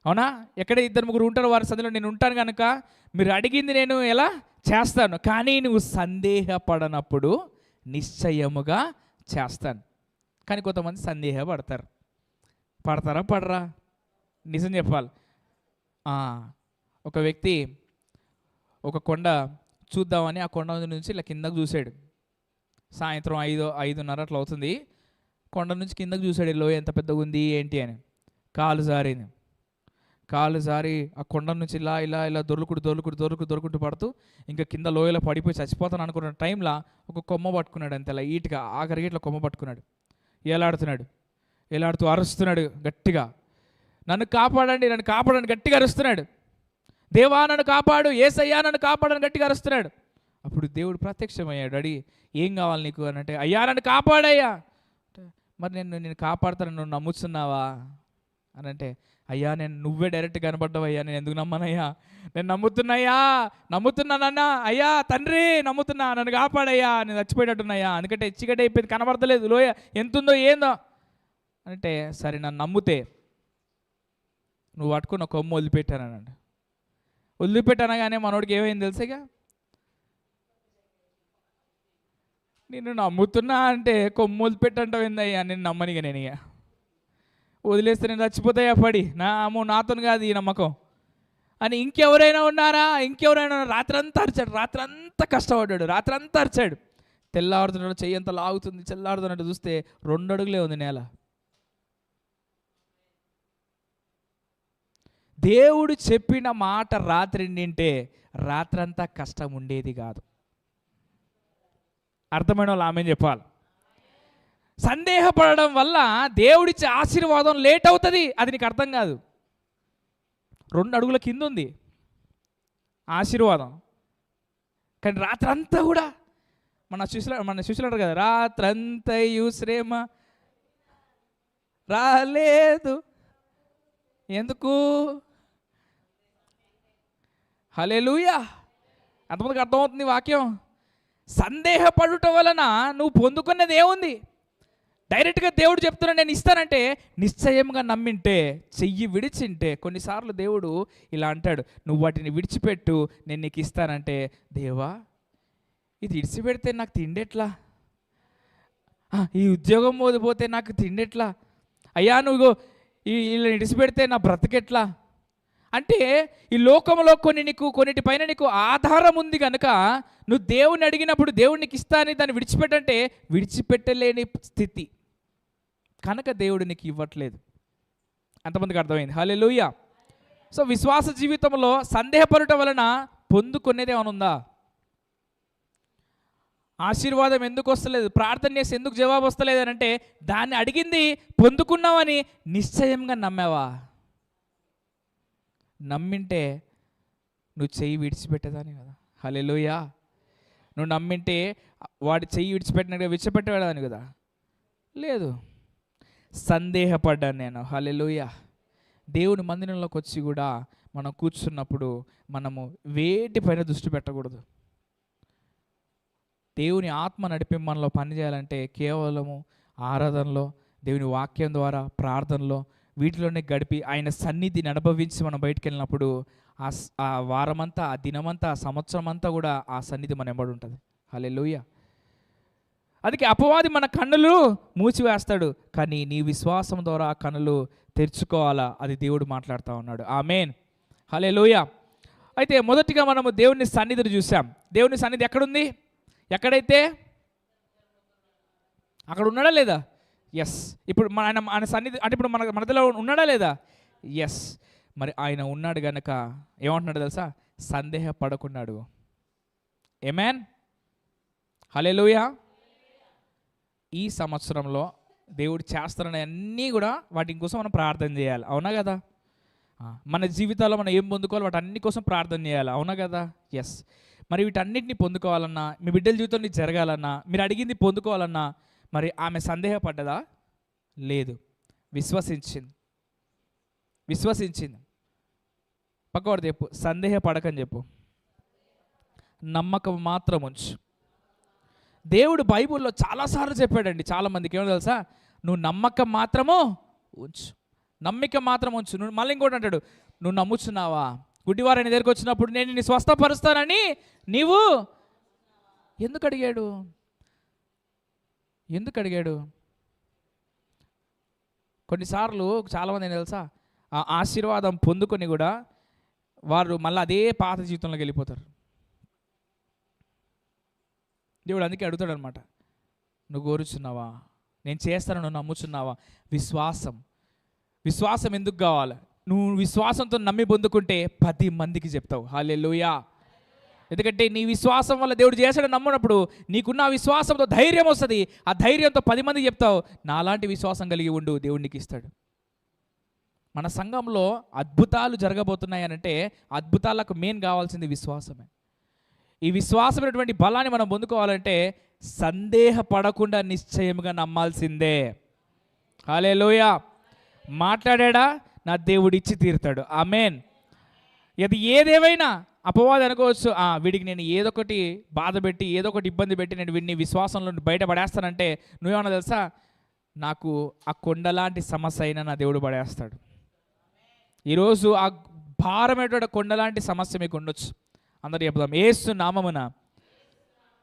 అవునా, ఎక్కడ 2-3 ఉంటారు వారి సన్నిధిలో నేను ఉంటాను కనుక మీరు అడిగింది నేను ఎలా చేస్తాను, కానీ నువ్వు సందేహపడనప్పుడు నిశ్చయముగా చేస్తాను. కానీ కొంతమంది సందేహపడతారు. పడతారా పడరా? నిజం చెప్పాలి. ఒక వ్యక్తి ఒక కొండ చూద్దామని ఆ కొండ నుంచి ఇలా కిందకు చూశాడు. సాయంత్రం 5:30 అట్లా అవుతుంది. కొండ నుంచి కిందకు చూశాడు, లోయ ఎంత పెద్దగా ఉంది ఏంటి అని. కాలు జారి ఆ కొండ నుంచి ఇలా ఇలా ఇలా దొరుకుడు పడుతూ ఇంకా కింద లోయలో పడిపోయి చచ్చిపోతాను అనుకున్న టైంలో ఒక కొమ్మ పట్టుకున్నాడు. అంతే, ఇలా ఈటుగా ఆఖరికి ఇట్లా కొమ్మ పట్టుకున్నాడు. ఏలాడుతూ అరుస్తున్నాడు గట్టిగా, నన్ను కాపాడండి గట్టిగా అరుస్తున్నాడు. దేవా నన్ను కాపాడు, యేసయ్యా నన్ను కాపాడని గట్టిగా అరుస్తున్నాడు. అప్పుడు దేవుడు ప్రత్యక్షమయ్యాడు. అడిగి, ఏం కావాలి నీకు అని అంటే, అయ్యా నన్ను కాపాడయ్యా. మరి నేను కాపాడుతాను, నువ్వు నమ్ముతున్నావా అని అంటే, అయ్యా నువ్వే డైరెక్ట్ కనపడ్డావయ్యా, నేను ఎందుకు నమ్మనయ్యా, నేను నమ్ముతున్నానన్నా, అయ్యా తండ్రి నమ్ముతున్నా, నన్ను కాపాడయ్యా, నేను చచ్చిపోయేటట్టున్నాయా, ఎందుకంటే చీకటి అయిపోయింది, కనబడతలేదు, లోయ ఎంతుందో ఏందో అంటే, సరే నన్ను నమ్ముతే నువ్వు పట్టుకున్న కొమ్ము వదిలిపెట్టానగానే మనోడికి ఏమైంది తెలుసుగా, నేను నమ్ముతున్నా అంటే కొమ్ము వదిలిపెట్టంటావేందయ్యా, నేను నమ్మనిగా, నేను ఇక వదిలేస్తే నేను చచ్చిపోతాయా పడి, నాతో కాదు ఈ నమ్మకం అని. ఇంకెవరైనా ఉన్నారా? రాత్రంతా అరిచాడు, రాత్రంతా కష్టపడ్డాడు, రాత్రంతా అరిచాడు. తెల్లారుతున్నాడు, చెయ్యి అంతా లాగుతుంది, తెల్లారుతున్నట్టు చూస్తే 2 అడుగులే ఉంది నేల. దేవుడు చెప్పిన మాట రాత్రి నింటే రాత్రంతా కష్టం ఉండేది కాదు. అర్థమైన వాళ్ళు ఆమె చెప్పాలి. సందేహపడడం వల్ల దేవుడిచ్చే ఆశీర్వాదం లేట్ అవుతుంది, అది నీకు అర్థం కాదు. 2 అడుగుల కింద ఉంది ఆశీర్వాదం, కానీ రాత్రంతా కూడా మన శిష్యులు అంటారు కదా, రాత్రంతయు శ్రమ రాలేదు ఎందుకు. హల్లెలూయా! అంతమందికి అర్థమవుతుంది వాక్యం. సందేహపడుట వలన నువ్వు పొందుకున్నది ఏముంది? డైరెక్ట్గా దేవుడు చెప్తున్నాడు నేను ఇస్తానంటే నిశ్చయంగా నమ్మింటే, చెయ్యి విడిచింటే. కొన్నిసార్లు దేవుడు ఇలా అంటాడు, నువ్వు వాటిని విడిచిపెట్టు, నేను నీకు ఇస్తానంటే, దేవా ఇది విడిచిపెడితే నాకు తిండెట్లా, ఈ ఉద్యోగం పోతే నాకు తిండెట్లా, అయ్యా నువ్వు వీళ్ళని ఇడిసిపెడితే నా బ్రతికెట్లా అంటే, ఈ లోకంలో కొన్నిటిపైన నీకు ఆధారం ఉంది కనుక నువ్వు దేవుని అడిగినప్పుడు దేవుడు నీకు ఇస్తానని దాన్ని విడిచిపెట్టంటే విడిచిపెట్టలేని స్థితి కనుక దేవుడు నీకు ఇవ్వట్లేదు. ఎంతమందికి అర్థమైంది? హల్లెలూయా. సో విశ్వాస జీవితంలో సందేహపడటం వలన పొందుకునేది ఏమైనా ఉందా? ఆశీర్వాదం ఎందుకు వస్తలేదు, ప్రార్థన చేసి ఎందుకు జవాబు వస్తలేదు అని అంటే, దాన్ని అడిగింది పొందుకున్నావని నిశ్చయంగా నమ్మావా? నమ్మింటే నువ్వు చెయ్యి విడిచిపెట్టేదాని కదా. హల్లెలూయా. నువ్వు నమ్మింటే వాడి చెయ్యి విడిచిపెట్టినట్టుగా విడిచిపెట్టేవాడని కదా. లేదు, సందేహపడ్డాను నేను. హల్లెలూయా. దేవుని మందిరంలోకి వచ్చి కూడా మనం కూర్చున్నప్పుడు మనము వేటిపైన దృష్టి పెట్టకూడదు. దేవుని ఆత్మ నడిపి మనలో పనిచేయాలంటే కేవలము ఆరాధనలో, దేవుని వాక్యం ద్వారా, ప్రార్థనలో, వీటిలోనే గడిపి ఆయన సన్నిధిని అనుభవించి మనం బయటికి వెళ్ళినప్పుడు ఆ వారమంతా, ఆ దినమంతా, ఆ సంవత్సరం అంతా కూడా ఆ సన్నిధి మన వెంబడి ఉంటుంది. హల్లెలూయా. అందుకే అపవాది మన కన్నులు మూసివేస్తాడు, కానీ నీ విశ్వాసం ద్వారా ఆ కన్నులు తెరుచుకోవాలా, అది దేవుడు మాట్లాడుతూ ఉన్నాడు. ఆమేన్. హల్లెలూయా. అయితే మొదటిగా మనము దేవుని సన్నిధిని చూసాం. దేవుని సన్నిధి ఎక్కడుంది? ఎక్కడైతే అక్కడ ఉన్నాడా లేదా? ఎస్. ఇప్పుడు ఆయన సన్నిధి అంటే ఇప్పుడు మన మనలో ఉన్నాడా లేదా? ఎస్. మరి ఆయన ఉన్నాడు గనక ఏమంటున్నాడు తెలుసా? సందేహపడకున్నాడు. ఆమేన్. హల్లెలూయా. ఈ సంవత్సరంలో దేవుడు చేస్తారనే అన్నీ కూడా వాటి కోసం మనం ప్రార్థన చేయాలి. అవునా కదా? మన జీవితాల్లో మనం ఏం పొందుకోవాలి వాటి అన్ని కోసం ప్రార్థన చేయాలి. అవునా కదా? ఎస్. మరి వీటన్నిటిని పొందుకోవాలన్నా, మీ బిడ్డల జీవితంలో జరగాలన్నా, మీరు అడిగింది పొందుకోవాలన్నా, మరి ఆమె సందేహపడ్డదా? లేదు, విశ్వసించింది. పక్కవాడు చెప్పు, సందేహపడకని చెప్పు, నమ్మకం మాత్రం ఉంచు. దేవుడు బైబిల్లో చాలాసార్లు చెప్పాడండి. చాలామందికి ఏమో తెలుసా? నువ్వు నమ్మకం మాత్రము ఉంచు, నమ్మిక మాత్రం ఉంచు. నువ్వు మళ్ళీ ఇంకోటి అంటాడు, నువ్వు నమ్ముచున్నావా? గుడ్డివారు ఆయన దగ్గరికి వచ్చినప్పుడు నేను నిన్ను స్వస్థపరుస్తానని నీవు ఎందుకు అడిగాడు? కొన్నిసార్లు చాలామంది ఏం తెలుసా, ఆ ఆశీర్వాదం పొందుకొని కూడా వారు మళ్ళీ అదే పాత జీవితంలోకి వెళ్ళిపోతారు. దేవుడు అందుకే అడుగుతాడు అనమాట, నువ్వు కోరుచున్నావా? నేను చేస్తాను, నువ్వు నమ్ముచున్నావా? విశ్వాసం ఎందుకు కావాలి? నువ్వు విశ్వాసంతో నమ్మి పొందుకుంటే 10 మందికి చెప్తావు. హల్లెలూయా. ఎందుకంటే నీ విశ్వాసం వల్ల దేవుడు చేశాడు నమ్మునప్పుడు నీకున్న విశ్వాసంతో ధైర్యం వస్తుంది. ఆ ధైర్యంతో 10 మందికి చెప్తావు, నాలాంటి విశ్వాసం కలిగి ఉండు, దేవుడు నీకు ఇస్తాడు. మన సంఘంలో అద్భుతాలు జరగబోతున్నాయి అనంటే అద్భుతాలకు మెయిన్ కావాల్సింది విశ్వాసమే. ఈ విశ్వాసమైనటువంటి బలాన్ని మనం పొందుకోవాలంటే సందేహపడకుండా నిశ్చయముగా నమ్మాల్సిందే. హల్లెలూయా. మాట్లాడా నా దేవుడు ఇచ్చి తీరుతాడు. ఆమేన్. ఇది ఏదేమైనా అపవాది అనుకోవచ్చు, వీడికి నేను ఏదొకటి బాధ పెట్టి, ఏదో ఒకటి ఇబ్బంది పెట్టి నేను వీడిని విశ్వాసంలో బయటపడేస్తానంటే నువ్వేమన్నా తెలుసా, నాకు ఆ కొండలాంటి సమస్య అయినా నా దేవుడు పడేస్తాడు. ఈరోజు ఆ భారమైనటువంటి కొండలాంటి సమస్య మీకు ఉండొచ్చు. అందరూ చెప్దాం, యేసు నామమున,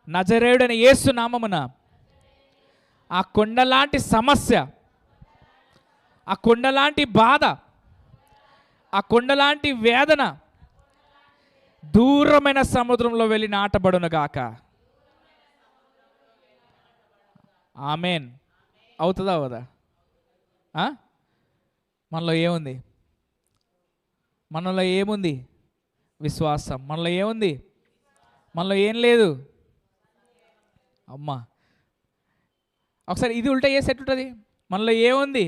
నజరేయుడైన యేసు నామమున ఆ కొండలాంటి సమస్య, ఆ కొండలాంటి బాధ, ఆ కొండలాంటి వేదన దూరమైన సముద్రంలో వెళ్ళి నాటబడును గాక. ఆమేన్. అవుతుందా అవదా? మనలో ఏముంది? విశ్వాసం. మనలో ఏముంది? మనలో ఏం లేదు. అమ్మా ఒకసారి ఇది ఉల్టా చేసి ఎట్లుంటుంది? మనలో ఏముంది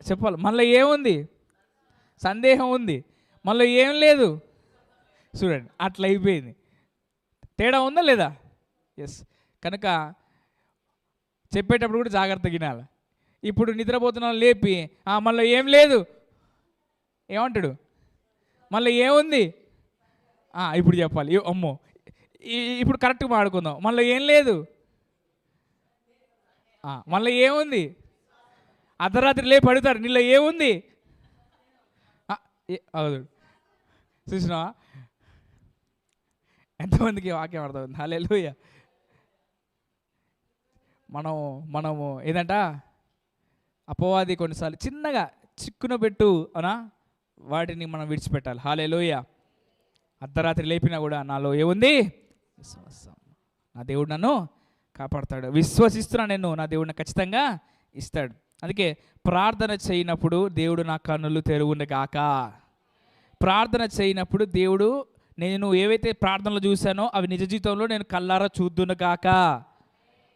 చెప్పాలి. మనలో ఏముంది? సందేహం ఉంది. మనలో ఏం లేదు. చూడండి, అట్లా అయిపోయింది. తేడా ఉందా లేదా? ఎస్. కనుక చెప్పేటప్పుడు కూడా జాగ్రత్త వినాలి. ఇప్పుడు నిద్రపోతున్న లేపి మనలో ఏం లేదు ఏమంటాడు? మళ్ళీ ఏముంది? ఇప్పుడు చెప్పాలి. అమ్మో, ఇప్పుడు కరెక్ట్గా మాడుకుందాం. మళ్ళీ ఏం లేదు, మళ్ళీ ఏముంది? అర్ధరాత్రి లేపి అడుగుతారు, నీలో ఏముంది? అవును, చూసినావా? ఎంతమందికి వాక్యం అర్థమైంది? హల్లెలూయా. మనము ఏదంట అపవాది కొన్నిసార్లు చిన్నగా చిక్కున పెట్టు అనా వాటిని మనం విడిచిపెట్టాలి. హల్లెలూయా. అర్ధరాత్రి లేపినా కూడా నాలో ఏముంది? విశ్వాసం. నా దేవుడు నన్ను కాపాడతాడు. విశ్వసిస్తున్నా నేను, నా దేవుడిని ఖచ్చితంగా ఇస్తాడు. అందుకే ప్రార్థన చేయనప్పుడు దేవుడు నా కన్నులు తెరువును గాక. ప్రార్థన చేయనప్పుడు దేవుడు నేను ఏవైతే ప్రార్థనలు చూశానో అవి నిజ జీవితంలో నేను కల్లారా చూద్దును గాక.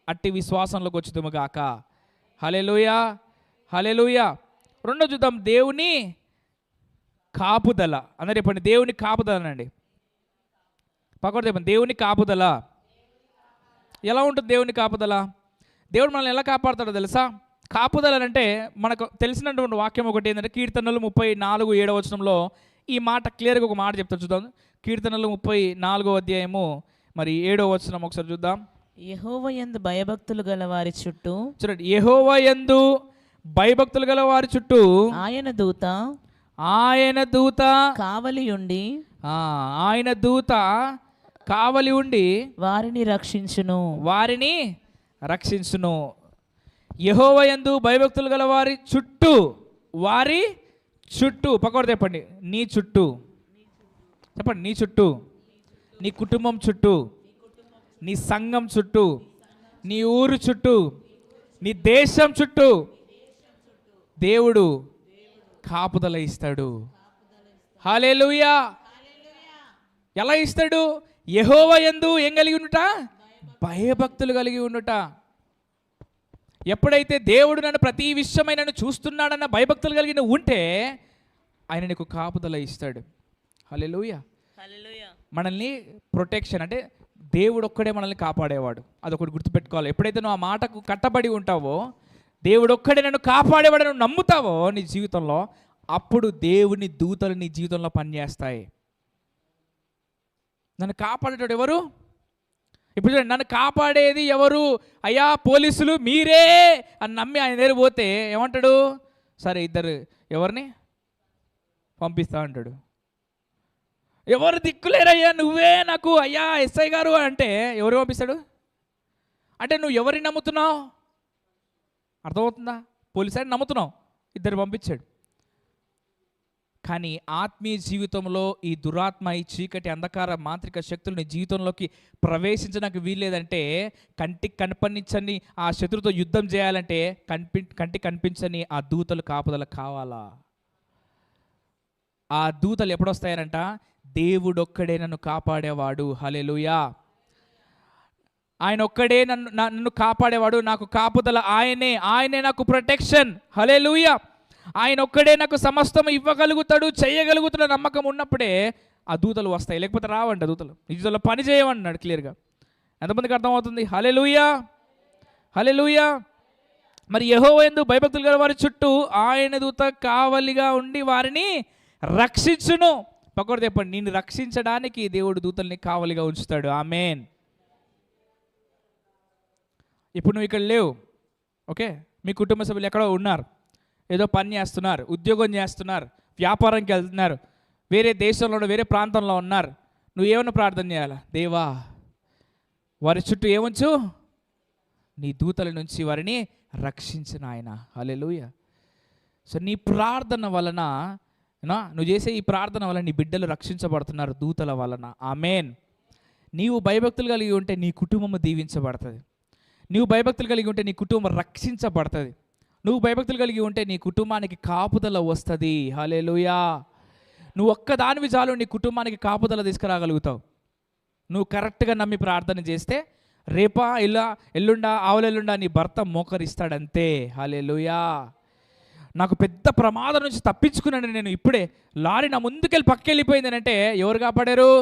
అట్టి విశ్వాసంలోకి వచ్చుదుము గాక. హల్లెలూయా, హల్లెలూయా. రెండో చూద్దాం, దేవుని కాపుదల. అందరూ చెప్పండి, దేవుని కాపుదల అనండి. పక్కన చెప్పండి, దేవుని కాపుదల. ఎలా ఉంటుంది దేవుని కాపుదల? దేవుడు మనల్ని ఎలా కాపాడుతాడో తెలుసా? కాపుదల అంటే మనకు తెలిసినటువంటి వాక్యం ఒకటి ఏంటంటే కీర్తనలు 34:7 ఈ మాట క్లియర్గా ఒక మాట చెప్తారు, చూద్దాం. కీర్తనలు 34 మరి 7 ఒకసారి చూద్దాం.
యెహోవా యందు భయభక్తులు గల వారి చుట్టూ,
చూడండి, యెహోవా యందు భయభక్తులు గల వారి చుట్టూ ఆయన దూత
కావలి ఉండి,
ఆయన దూత కావలి ఉండి
వారిని
రక్షించును. యెహోవా యందు భయభక్తులు గల వారి చుట్టూ, వారి చుట్టూ. పక్కన చెప్పండి, నీ చుట్టూ. చెప్పండి, నీ చుట్టూ, నీ కుటుంబం చుట్టూ, నీ సంఘం చుట్టూ, నీ ఊరు చుట్టూ, నీ దేశం చుట్టూ దేవుడు కాపుదల ఇస్తాడు. హల్లెలూయా. ఎలా ఇస్తాడు? యెహోవా యందు ఏం కలిగి ఉండుట? భయభక్తులు కలిగి ఉండుట. ఎప్పుడైతే దేవుడు నన్ను ప్రతి విషయమై నన్ను చూస్తున్నాడన్న భయభక్తులు కలిగి ఉంటే ఆయన నీకు కాపుదల ఇస్తాడు. హల్లెలూయా. మనల్ని ప్రొటెక్షన్ అంటే దేవుడు ఒక్కడే మనల్ని కాపాడేవాడు. అదొకటి గుర్తుపెట్టుకోవాలి. ఎప్పుడైతే నువ్వు ఆ మాటకు కట్టబడి ఉంటావో, దేవుడు ఒక్కడే నన్ను కాపాడేవాడు నువ్వు నమ్ముతావో నీ జీవితంలో, అప్పుడు దేవుని దూతలు నీ జీవితంలో పనిచేస్తాయి. నన్ను కాపాడేటోడు ఎవరు? ఇప్పుడు చూడండి, నన్ను కాపాడేది ఎవరు? అయ్యా పోలీసులు మీరే అని నమ్మి ఆయన దగ్గర పోతే ఏమంటాడు? సరే ఇద్దరు ఎవరిని పంపిస్తా అంటాడు. ఎవరు దిక్కులేరయ్యా, నువ్వే నాకు అయ్యా ఎస్ఐ గారు అంటే ఎవరు పంపిస్తాడు? అంటే నువ్వు ఎవరిని నమ్ముతున్నావు? అర్థమవుతుందా? పోలీసు ఆయన నమ్ముతున్నావు, ఇద్దరు పంపించాడు. కానీ ఆత్మీయ జీవితంలో ఈ దురాత్మ, ఈ చీకటి అంధకార మాంత్రిక శక్తులు నీ జీవితంలోకి ప్రవేశించడానికి వీల్లేదంటే, కంటికి కనిపించని ఆ శత్రుతో యుద్ధం చేయాలంటే కంటికి కనిపించని ఆ దూతలు కాపుదల కావాలా? ఆ దూతలు ఎప్పుడొస్తాయనంట? దేవుడొక్కడే నన్ను కాపాడేవాడు. హల్లెలూయా. ఆయన ఒక్కడే నన్ను కాపాడేవాడు. నాకు కాపుదల ఆయనే నాకు ప్రొటెక్షన్. హల్లెలూయా. ఆయన ఒక్కడే నాకు సమస్తం ఇవ్వగలుగుతాడు, చేయగలుగుతున్న నమ్మకం ఉన్నప్పుడే ఆ దూతలు వస్తాయి, లేకపోతే రావండి. దూతలు నిజంలో పని చేయమన్నాడు క్లియర్గా. ఎంతమందికి అర్థమవుతుంది? హల్లెలూయా, హల్లెలూయా. మరి యెహోవా యందు భయభక్తులు గల వారి చుట్టూ ఆయన దూత కావలిగా ఉండి వారిని రక్షించును. పక్కన చెప్పండి, నిన్ను రక్షించడానికి దేవుడు దూతల్ని కావలిగా ఉంచుతాడు. ఆమేన్. ఇప్పుడు నువ్వు ఇక్కడ లేవు, ఓకే, మీ కుటుంబ సభ్యులు ఎక్కడో ఉన్నారు, ఏదో పని చేస్తున్నారు, ఉద్యోగం చేస్తున్నారు, వ్యాపారంకి వెళ్తున్నారు, వేరే దేశంలో వేరే ప్రాంతంలో ఉన్నారు. నువ్వేమన్నా ప్రార్థన చేయాలా? దేవా వారి చుట్టూ ఏముంచు? నీ దూతల నుంచి వారిని రక్షించిన ఆయన. హల్లెలూయా. సో నీ ప్రార్థన వలన, నువ్వు చేసే ఈ ప్రార్థన వలన నీ బిడ్డలు రక్షించబడుతున్నారు దూతల వలన. ఆమేన్. నీవు భయభక్తులు కలిగి ఉంటే నీ కుటుంబం దీవించబడుతుంది. నువ్వు భయభక్తులు కలిగి ఉంటే నీ కుటుంబం రక్షించబడుతుంది. నువ్వు భయభక్తులు కలిగి ఉంటే నీ కుటుంబానికి కాపుదల వస్తుంది. హల్లెలూయా. నువ్వు ఒక్కదానివి చాలు నీ కుటుంబానికి కాపుదల తీసుకురాగలుగుతావు. నువ్వు కరెక్ట్గా నమ్మి ప్రార్థన చేస్తే రేపా ఎల్లుండా ఆవులెల్లుండా నీ భర్త మోకరిస్తాడంతే. హల్లెలూయా. నాకు పెద్ద ప్రమాదం నుంచి తప్పించుకున్నాను నేను, ఇప్పుడే లారీ నా ముందుకెళ్ళి పక్కెళ్ళిపోయింది అంటే ఎవరు కాపాడారు?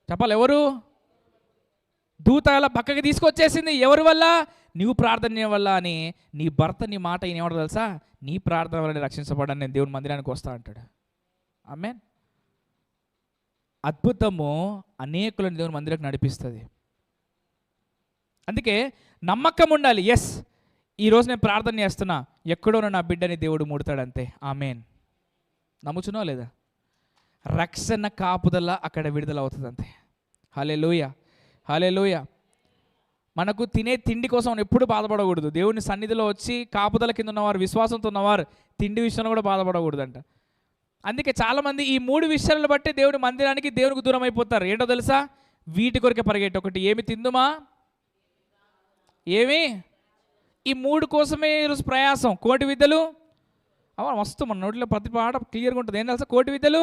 చెప్పాలి, ఎవరు? దూత అలా పక్కకి తీసుకొచ్చేసింది. ఎవరి వల్ల? నీవు ప్రార్థన వల్ల అని. నీ భర్త నీ మాట ఏమన్నా తెలుసా? నీ ప్రార్థన వల్ల రక్షించబడాలని నేను దేవుని మందిరానికి వస్తా అంటాడు. ఆమేన్. అద్భుతము అనేకులను దేవుని మందిరానికి నడిపిస్తుంది. అందుకే నమ్మకం ఉండాలి. ఎస్, ఈరోజు నేను ప్రార్థన చేస్తున్నా, ఎక్కడోనో నా బిడ్డని దేవుడు ముడతాడంతే. ఆమేన్. నమ్ముచున్నావా లేదా? రక్షణ కాపుదల అక్కడ విడుదల అవుతుంది అంతే. హల్లెలూయా, హల్లెలూయా. మనకు తినే తిండి కోసం మనం ఎప్పుడు బాధపడకూడదు. దేవుని సన్నిధిలో వచ్చి కాపుదల కింద ఉన్నవారు, విశ్వాసంతో ఉన్నవారు తిండి విషయంలో కూడా బాధపడకూడదంట. అందుకే చాలామంది ఈ 3 విషయాలను బట్టి దేవుని మందిరానికి, దేవునికి దూరం అయిపోతారు. ఏంటో తెలుసా? వీటి కొరకే పరిగెట్టి, ఒకటి ఏమి తిందుమా, ఏమి, ఈ 3 కోసమే ఈరోజు ప్రయాసం. కోటి విద్యలు మస్తు, మన నోటిలో ప్రతి పాట క్లియర్గా ఉంటుంది. ఏం తెలుసా? కోటి విద్యలు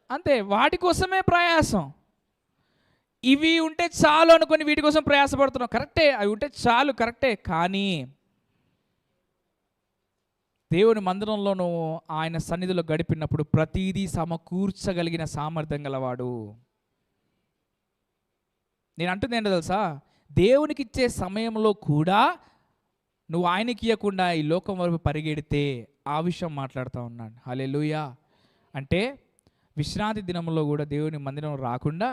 అంతే, వాటి కోసమే ప్రయాసం. ఇవి ఉంటే చాలు అనుకొని వీటి కోసం ప్రయాసపడుతున్నాం. కరెక్టే, అవి ఉంటే చాలు, కరెక్టే. కానీ దేవుని మందిరంలోనూ ఆయన సన్నిధిలో గడిపినప్పుడు ప్రతిదీ సమకూర్చగలిగిన సామర్థ్యం గలవాడు. నేను అంటుంది ఏంటో తెలుసా? దేవునికి ఇచ్చే సమయంలో కూడా నువ్వు ఆయనకి ఇవ్వకుండా ఈ లోకం వరకు పరిగెడితే ఆ విషయం మాట్లాడుతూ ఉన్నాను. హల్లెలూయా. అంటే విశ్రాంతి దినంలో కూడా దేవుని మందిరం రాకుండా,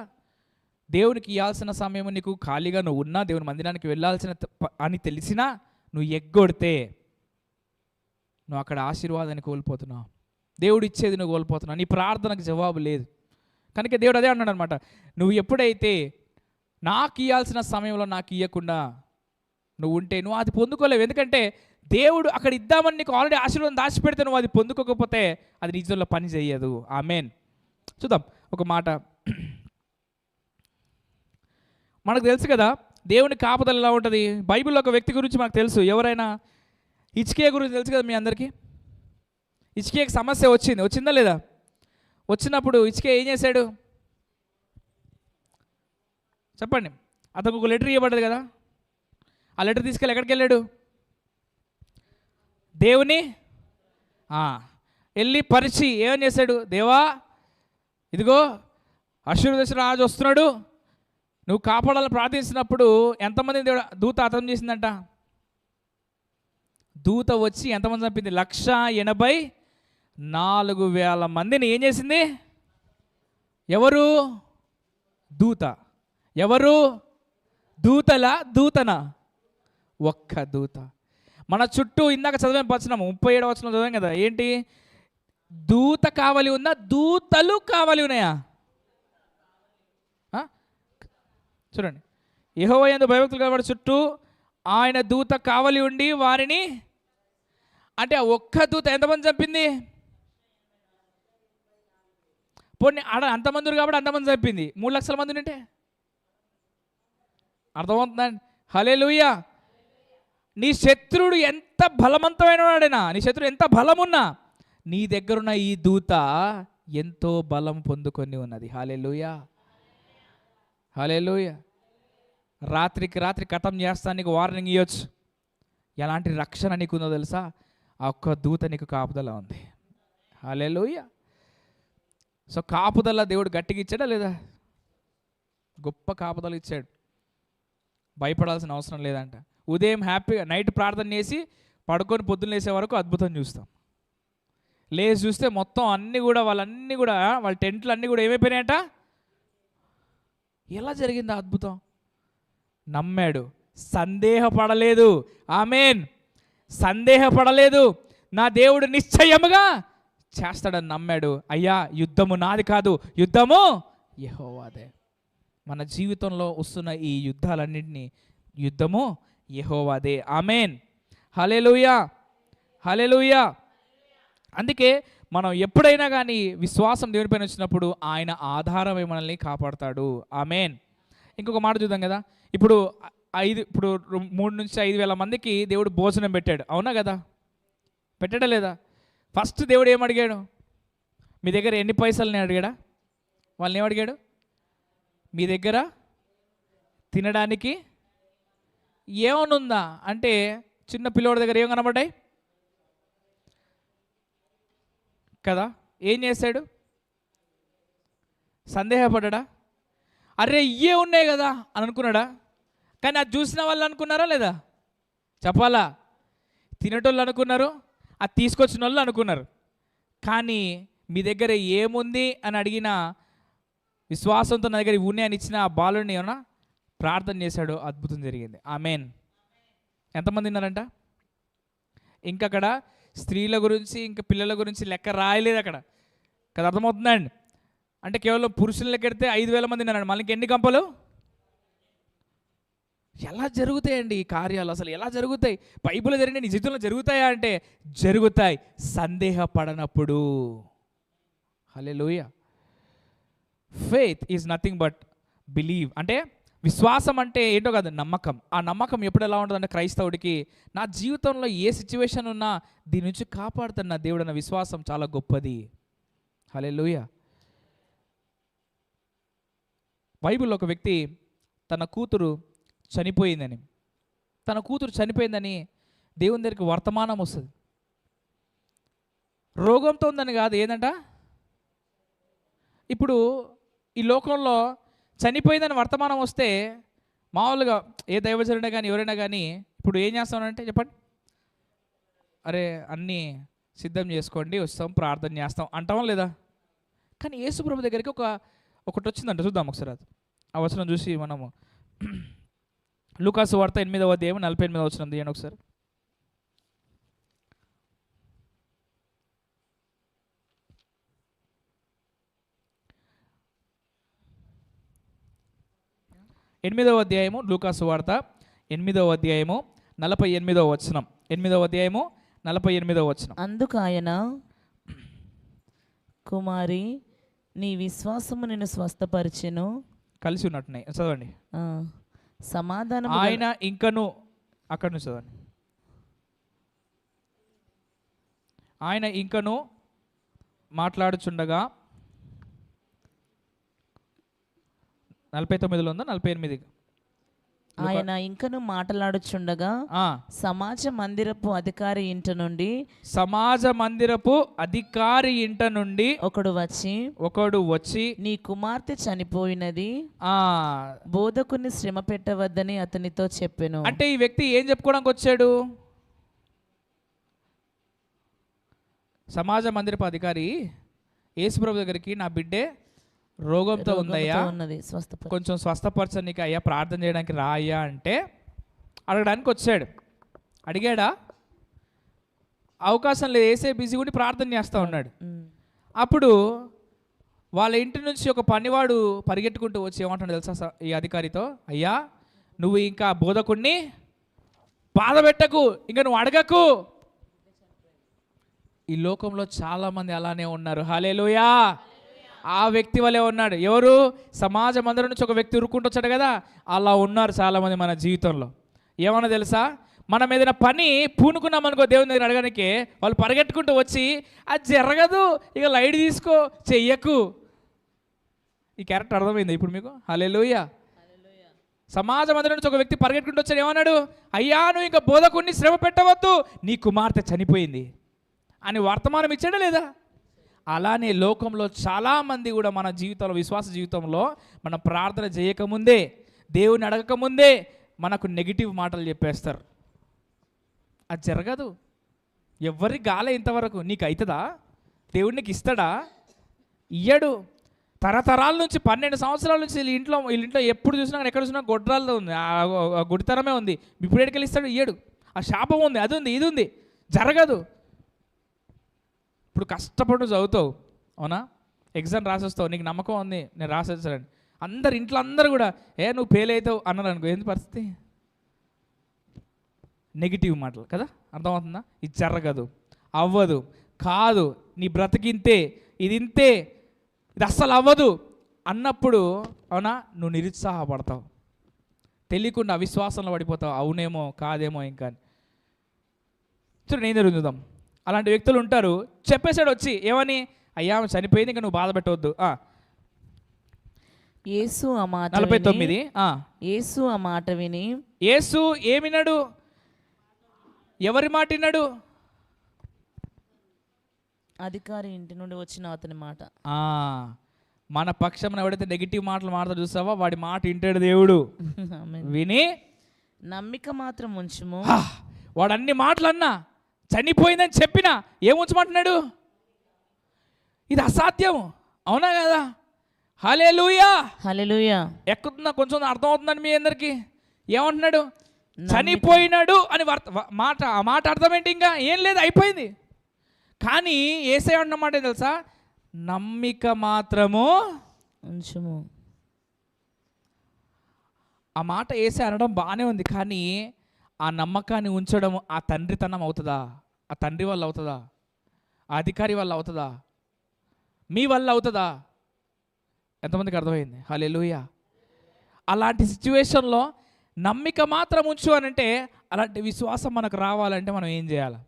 దేవునికి ఇవ్వాల్సిన సమయం నీకు ఖాళీగా నువ్వు ఉన్నా, దేవుని మందిరానికి వెళ్ళాల్సిన అని తెలిసినా నువ్వు ఎగ్గొడితే నువ్వు అక్కడ ఆశీర్వాదాన్ని కోల్పోతున్నావు. దేవుడు ఇచ్చేది నువ్వు కోల్పోతున్నావు. నీ ప్రార్థనకు జవాబు లేదు. కనుక దేవుడు అదే అన్నాడు అనమాట, నువ్వు ఎప్పుడైతే నాకు ఇవ్వాల్సిన సమయంలో నాకు ఇవ్వకుండా నువ్వు ఉంటే నువ్వు అది పొందుకోలేవు. ఎందుకంటే దేవుడు అక్కడ ఇద్దామని నీకు ఆల్రెడీ ఆశీర్వాదం దాచిపెడితే నువ్వు అది పొందుకోకపోతే అది నిజంలో పని చేయదు. ఆమేన్. చూద్దాం ఒక మాట. మనకు తెలుసు కదా దేవుని కాపుదల ఎలా ఉంటుంది. బైబిల్లో ఒక వ్యక్తి గురించి మనకు తెలుసు. ఎవరైనా? హిజ్కియా గురించి తెలుసు కదా మీ అందరికీ. హిజ్కియాకి సమస్య వచ్చిందా లేదా? వచ్చినప్పుడు హిజ్కియా ఏం చేశాడు చెప్పండి. అతనికి ఒక లెటర్ ఇవ్వబడ్డది కదా. ఆ లెటర్ తీసుకెళ్ళి ఎక్కడికి వెళ్ళాడు? దేవుని వెళ్ళి పరిచి ఏమని చేశాడు? దేవా, ఇదిగో అష్షూరు దేశ రాజు వస్తున్నాడు, నువ్వు కాపాడాలని ప్రార్థించినప్పుడు ఎంతమంది దూత అర్థం చేసిందంట? దూత వచ్చి ఎంతమంది చంపింది? 184,000 మందిని ఏం చేసింది? ఎవరు? దూత. ఎవరు? దూతలా దూతనా? ఒక్క దూత. మన చుట్టూ ఇందాక చదివాం వచనం 37వ వచనం చదివాం కదా. ఏంటి? దూత కావాలి ఉందా? దూతలు కావాలి ఉన్నాయా? చూడండి, యెహోవా యందు భయభక్తులు కలవారి చుట్టూ ఆయన దూత కావలి ఉండి వారిని, అంటే ఆ ఒక్క దూత ఎంతమంది చంపింది? పోనీ ఆడ అంతమంది కాబట్టి అంతమంది చంపింది. 3 లక్షల మంది ఉంటే అర్థమవుతుందండి. హల్లెలూయా. నీ శత్రుడు ఎంత బలవంతమైన వాడైనా, నీ శత్రుడు ఎంత బలమున్నా, నీ దగ్గరున్న ఈ దూత ఎంతో బలం పొందుకొని ఉన్నది. హల్లెలూయా. హల్లెలూయా. రాత్రికి రాత్రి కథం చేస్తాను, నీకు వార్నింగ్ ఇవ్వచ్చు. ఎలాంటి రక్షణ నీకుందో తెలుసా? ఆ ఒక్క దూత నీకు కాపుదల ఉంది. హల్లెలూయా. సో కాపుదల దేవుడు గట్టిగా ఇచ్చాడా లేదా? గొప్ప కాపుదల ఇచ్చాడు. భయపడాల్సిన అవసరం లేదంట. ఉదయం హ్యాపీగా నైట్ ప్రార్థన చేసి పడుకొని పొద్దున్న లేసే వరకు అద్భుతం చూస్తాం. లేచి చూస్తే మొత్తం అన్నీ కూడా వాళ్ళ టెంట్లు అన్నీ కూడా ఏమైపోయినాయట? ఎలా జరిగింది అద్భుతం? నమ్మాడు, సందేహపడలేదు. ఆమేన్. సందేహపడలేదు. నా దేవుడు నిశ్చయముగా చేస్తాడని నమ్మాడు. అయ్యా, యుద్ధము నాది కాదు, యుద్ధము యెహోవాదే. మన జీవితంలో వస్తున్న ఈ యుద్ధాలన్నింటినీ యుద్ధము యెహోవాదే. ఆమేన్. హల్లెలూయా. హల్లెలూయా. అందుకే మనం ఎప్పుడైనా కానీ విశ్వాసం దేవునిపైన వచ్చినప్పుడు ఆయన ఆధారమే మనల్ని కాపాడుతాడు. ఆమేన్. ఇంకొక మాట చూద్దాం కదా. ఇప్పుడు 3 నుంచి 5,000 మందికి దేవుడు భోజనం పెట్టాడు. అవునా కదా? పెట్టాడా లేదా? ఫస్ట్ దేవుడు ఏమడిగాడు? మీ దగ్గర ఎన్ని పైసలని అడిగాడా? వాళ్ళని ఏమడిగాడు? మీ దగ్గర తినడానికి ఏమనుందా అంటే, చిన్న పిల్లోడి దగ్గర ఏం కనబడ్డాయి కదా. ఏం చేశాడు? సందేహపడ్డా? అరే ఇవే ఉన్నాయి కదా అని అనుకున్నాడా? కానీ అది చూసిన వాళ్ళు అనుకున్నారా లేదా? చెప్పాలా? తినేటోళ్ళు అనుకున్నారు, అది తీసుకొచ్చిన వాళ్ళు అనుకున్నారు. కానీ మీ దగ్గర ఏముంది అని అడిగిన విశ్వాసంతో నా దగ్గర ఇవి అని ఇచ్చిన ఆ బాలుని ఏమన్నా ప్రార్థన చేశాడు, అద్భుతం జరిగింది. ఆమేన్. ఎంతమంది ఉన్నారంట? ఇంకక్కడ స్త్రీల గురించి ఇంకా పిల్లల గురించి లెక్క రాయలేదు అక్కడ కదా. అర్థమవుతుందండి. అంటే కేవలం పురుషుల లెక్క ఎడితే 5,000 మంది ఉన్నారండి. మళ్ళీ ఎన్ని గంపలు? ఎలా జరుగుతాయండి ఈ కార్యాలు? అసలు ఎలా జరుగుతాయి? బైబిల్ జరిగిన నీ జీవితంలో జరుగుతాయా అంటే జరుగుతాయి, సందేహపడనప్పుడు. Hallelujah. Faith is nothing but believe. అంటే విశ్వాసం అంటే ఏంటో కాదు, నమ్మకం. ఆ నమ్మకం ఎప్పుడు ఎలా ఉంటుందంటే క్రైస్తవుడికి, నా జీవితంలో ఏ సిచ్యువేషన్ ఉన్నా దీని నుంచి కాపాడుతున్న దేవుడు అన్న విశ్వాసం చాలా గొప్పది. హల్లెలూయా. బైబిల్లో ఒక వ్యక్తి తన కూతురు చనిపోయిందని దేవుని దగ్గరికి వర్తమానం వస్తుంది. రోగంతో ఉందని కాదు, ఏంటంట, ఇప్పుడు ఈ లోకంలో చనిపోయిందని వర్తమానం వస్తే మామూలుగా ఏ దైవజనుడైనా కానీ ఎవరైనా కానీ ఇప్పుడు ఏం చేస్తామంటే చెప్పండి, అరే అన్నీ సిద్ధం చేసుకోండి, వస్తాం, ప్రార్థన చేస్తాం అంటాం లేదా? కానీ యేసుప్రభు దగ్గరికి ఒకటి వచ్చిందంట. చూద్దాం ఒకసారి ఆ వచనం చూసి మనము. లూకాసు వార్త 8వ అధ్యాయం 48వ వచనం తీయండి ఒకసారి. లూకాసు వార్త 8వ అధ్యాయము 48వ వచనం. 8వ అధ్యాయము 48వ వచనం.
అందుకు ఆయన, కుమారి, నీ విశ్వాసము నిన్ను స్వస్థపరిచెను.
కలిసి ఉన్నట్టున్నాయి, చదవండి.
సమాధానం.
ఆయన ఇంకను, అక్కడి నుంచి చదవండి. ఆయన ఇంకను మాట్లాడుచుండగా 49లో ఉందా 48?
ఆయన ఇంకను మాట్లాడుచుండగా సమాజ మందిరపు అధికారి ఇంట నుండి ఒకడు వచ్చి నీ కుమార్తె చనిపోయినది, బోధకుని శ్రమ పెట్టవద్దని అతనితో చెప్పెను.
అంటే ఈ వ్యక్తి ఏం చెప్పుకోవడానికి వచ్చాడు? సమాజ మందిరపు అధికారి యేసుప్రభు దగ్గరికి, నా బిడ్డే రోగంతో ఉందయ్యా, కొంచెం స్వస్థపరచనీకి అయ్యా, ప్రార్థన చేయడానికి రా అయ్యా అంటే అడగడానికి వచ్చాడు. అడిగాడా? అవకాశం లేదు, ఏసే బిజీ ఉండి ప్రార్థన చేస్తూ ఉన్నాడు. అప్పుడు వాళ్ళ ఇంటి నుంచి ఒక పనివాడు పరిగెట్టుకుంటూ వచ్చి ఏమంటాడు తెలుసా ఈ అధికారితో? అయ్యా, నువ్వు ఇంకా బోధకుణ్ణి బాధ పెట్టకు, ఇంకా నువ్వు అడగకు. ఈ లోకంలో చాలామంది అలానే ఉన్నారు. హల్లెలూయా. ఆ వ్యక్తి వలె ఉన్నాడు. ఎవరు? సమాజ మందిరం నుంచి ఒక వ్యక్తి ఉరుక్కుంటూ వచ్చాడు కదా, అలా ఉన్నారు చాలామంది మన జీవితంలో. ఏమన్నా తెలుసా, మనం ఏదైనా పని పూనుకున్నాం అనుకో దేవుని దగ్గర అడగడానికి, వాళ్ళు పరిగెట్టుకుంటూ వచ్చి అది జరగదు, ఇక లైట్ తీసుకో, చెయ్యకు. ఈ క్యారెక్టర్ అర్థమైంది ఇప్పుడు మీకు? హల్లెలూయా. సమాజ మందిరం నుంచి ఒక వ్యక్తి పరిగెట్టుకుంటూ వచ్చాడు, ఏమన్నాడు? అయ్యా, నువ్వు ఇంకా బోధకుణ్ణి శ్రమ పెట్టవద్దు, నీ కుమార్తె చనిపోయింది అని వర్తమానం ఇచ్చాడా లేదా? అలానే లోకంలో చాలామంది కూడా మన జీవితంలో, విశ్వాస జీవితంలో మనం ప్రార్థన చేయకముందే, దేవుని అడగకముందే మనకు నెగిటివ్ మాటలు చెప్పేస్తారు. అది జరగదు, ఎవరికి గాలే ఇంతవరకు. నీకు అవుతుందా? దేవుడు నీకు ఇస్తాడా? ఇయ్యడు. తరతరాల నుంచి 12 సంవత్సరాల నుంచి వీళ్ళ ఇంట్లో ఎప్పుడు చూసినా, ఎక్కడ చూసినా గొడ్రాలతో ఉంది, ఆ గుడితనమే ఉంది. ఇప్పుడు ఎక్కడికి ఇస్తాడు? ఇయ్యడు. ఆ శాపం ఉంది, అది ఉంది, ఇది ఉంది, జరగదు. ఇప్పుడు కష్టపడు చదువుతావు, అవునా, ఎగ్జామ్ రాసేస్తావు, నీకు నమ్మకం ఉంది నేను రాసేస్తానండి, ఇంట్లో అందరూ కూడా నువ్వు ఫెయిల్ అవుతావు అన్నారు అనుకో, ఏంది పరిస్థితి? నెగిటివ్ మాటలు కదా, అర్థమవుతుందా? ఇది జరగదు, అవ్వదు, కాదు, నీ బ్రతికింతే, ఇది ఇంతే, ఇది అస్సలు అవ్వదు అన్నప్పుడు, అవునా, నువ్వు నిరుత్సాహపడతావు, తెలియకుండా అవిశ్వాసంలో పడిపోతావు. అవునేమో కాదేమో ఇంకా. చూడండి ఏం జరుగుతుందాం. అలాంటి వ్యక్తులు ఉంటారు. చెప్పేశాడు వచ్చి, ఏమని? అయ్యా, చనిపోయింది, ఇంకా నువ్వు బాధ పెట్టవద్దు.
యేసు ఆ మాట
49.
యేసు ఆ మాట విని,
యేసు ఏమిన్నాడు? ఎవరి మాట విన్నాడు?
అధికారి ఇంటి నుండి వచ్చిన అతని మాట.
మన పక్షం ఎవడైతే నెగిటివ్ మాటలు మాట్లాడుతూ చూసావా, వాడి మాట వింటాడు దేవుడు. విని
నమ్మిక మాత్రం ఉంచుము.
వాడు అన్ని మాటలు అన్నా, చనిపోయిందని చెప్పినా ఏముంచమంటున్నాడు? ఇది అసాధ్యం, అవునా కదా? హల్లెలూయా.
హల్లెలూయా.
ఎక్కుతుందా? కొంచెం అర్థమవుతుందని మీ అందరికీ? ఏమంటున్నాడు? చనిపోయినాడు అని మాట. ఆ మాట అర్థం ఏంటి? ఇంకా ఏం లేదు, అయిపోయింది. కానీ యేసయ్య అన్నమాట తెలుసా? నమ్మిక మాత్రము
ఉంచుము.
ఆ మాట వేసి అనడం బాగానే ఉంది, కానీ ఆ నమ్మకాన్ని ఉంచడం ఆ తండ్రితనం అవుతుందా? ఆ తండ్రి వల్ల అవుతుందా? ఆ అధికారి వల్ల అవుతుందా? మీ వల్ల అవుతుందా? ఎంతమందికి అర్థమైంది? హల్లెలూయా. అలాంటి సిచ్యువేషన్లో నమ్మిక మాత్రం ఉంచు అని అంటే, అలాంటి విశ్వాసం మనకు రావాలంటే మనం ఏం చేయాలి?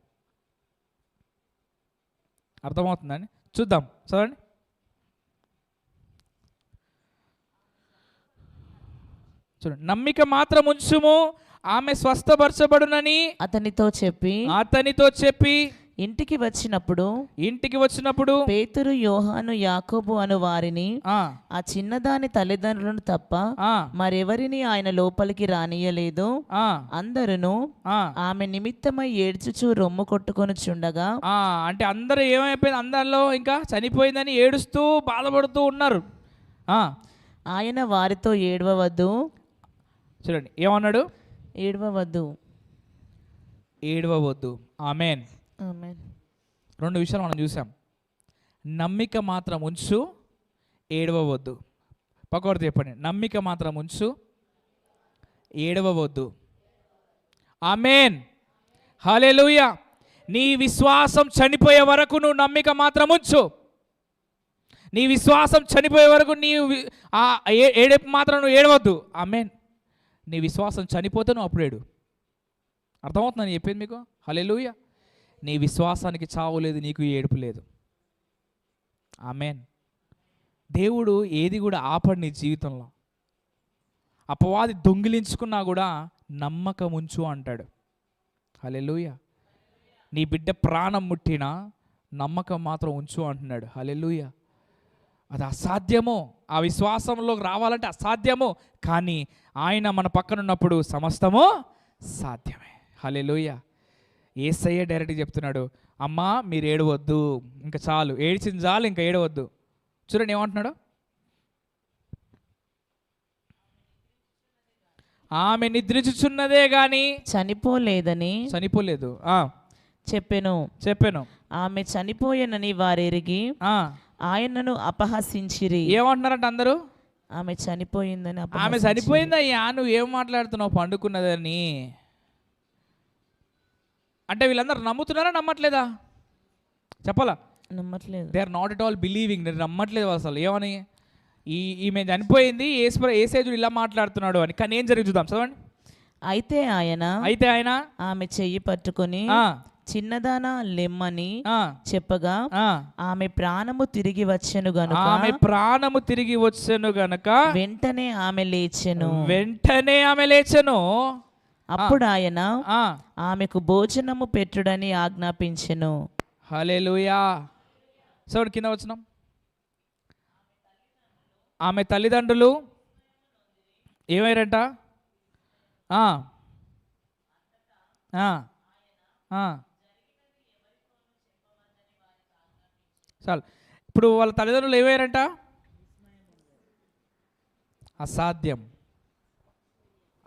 అర్థమవుతుందండి? చూద్దాం, చదవండి. చూడండి, నమ్మిక మాత్రం ఉంచుము, ఆమె స్వస్థపరచబడునని
అతనితో చెప్పి ఇంటికి వచ్చినప్పుడు పేతురు, యోహాను, యాకోబు అను వారిని ఆ చిన్నదాని తల్లిదండ్రులను తప్ప మరెవరిని ఆయన లోపలికి రానియలేదు. అందరూ ఆమె నిమిత్తమై ఏడ్చుచు రొమ్ము కొట్టుకొనుచుండగా,
అంటే అందరూ ఏమైపోయింది? అందరిలో ఇంకా చనిపోయిందని ఏడుస్తూ బాధపడుతూ ఉన్నారు.
ఆయన వారితో ఏడవవద్దు.
చూడండి ఏమన్నాడు? ఏడవవద్దు. ఆమేన్. రెండు విషయాలు మనం చూసాం. నమ్మిక మాత్రం ఉంచు, ఏడవవద్దు. పక్కవాడు చెప్పండి, నమ్మిక మాత్రం ఉంచు, ఏడవవద్దు. ఆమేన్. హల్లెలూయా. నీ విశ్వాసం చనిపోయే వరకు నువ్వు నమ్మిక మాత్రం ఉంచు. నీ విశ్వాసం చనిపోయే వరకు ఏడుపు మాత్రం నువ్వు ఏడవద్దు. ఆమేన్. నీ విశ్వాసం చనిపోతే నువ్వు అప్పుడు ఏడు. అర్థమవుతుందని చెప్పింది మీకు? హల్లెలూయా. నీ విశ్వాసానికి చావు లేదు, నీకు ఏడుపు లేదు. ఆమేన్. దేవుడు ఏది కూడా ఆపడు నీ జీవితంలో. అపవాది దొంగిలించుకున్నా కూడా నమ్మకం ఉంచు అంటాడు. హల్లెలూయా. నీ బిడ్డ ప్రాణం ముట్టినా నమ్మకం మాత్రం ఉంచు అంటున్నాడు. హల్లెలూయా. అది అసాధ్యమో, ఆ విశ్వాసంలోకి రావాలంటే అసాధ్యమో, కానీ ఆయన మన పక్కన ఉన్నప్పుడు సమస్తము సాధ్యమే. హల్లెలూయా. యేసయ్య డైరెక్ట్గా చెప్తున్నాడు, అమ్మా మీరు ఏడవద్దు, ఇంకా చాలు, ఏడ్చింది చాలు, ఇంకా ఏడవద్దు. చూడండి ఏమంటున్నాడు? ఆమె నిద్రించుచున్నదే గాని చనిపోలేదు చెప్పెను.
ఆమె చనిపోయేనని వారెరిగి ఆయనను అపహసించిరి.
ఏమంటున్నారంట అందరూ?
ఆమె చనిపోయిందని.
ఆమె చనిపోయిందయ్యా, నువ్వు ఏం మాట్లాడుతున్నావు పండుకున్నదని అంటే వీళ్ళందరూ నమ్ముతున్నారా నమ్మట్లేదా? చెప్పాలా?
నమ్మట్లేదు.
They are not at all believing. నేను నమ్మట్లేదు అసలు. ఏమని? ఈమె చనిపోయింది, ఏసేజుడు ఇలా మాట్లాడుతున్నాడు అని. కానీ ఏం జరిగి చూద్దాం, చదవండి.
అయితే ఆయన ఆమె చెయ్యి పట్టుకొని చిన్నదానా లెమ్మని చెప్పగా ఆమె ప్రాణము తిరిగి వచ్చెను గనుక వెంటనే ఆమె లేచెను. అప్పుడు ఆయన ఆమెకు భోజనము పెట్టుడని ఆజ్ఞాపించెను.
హల్లెలూయా. చూడండి కింద వచనం. ఆమె తల్లిదండ్రులు ఏమైరంట? చాలు. ఇప్పుడు వాళ్ళ తల్లిదండ్రులు ఏమయ్యారంట?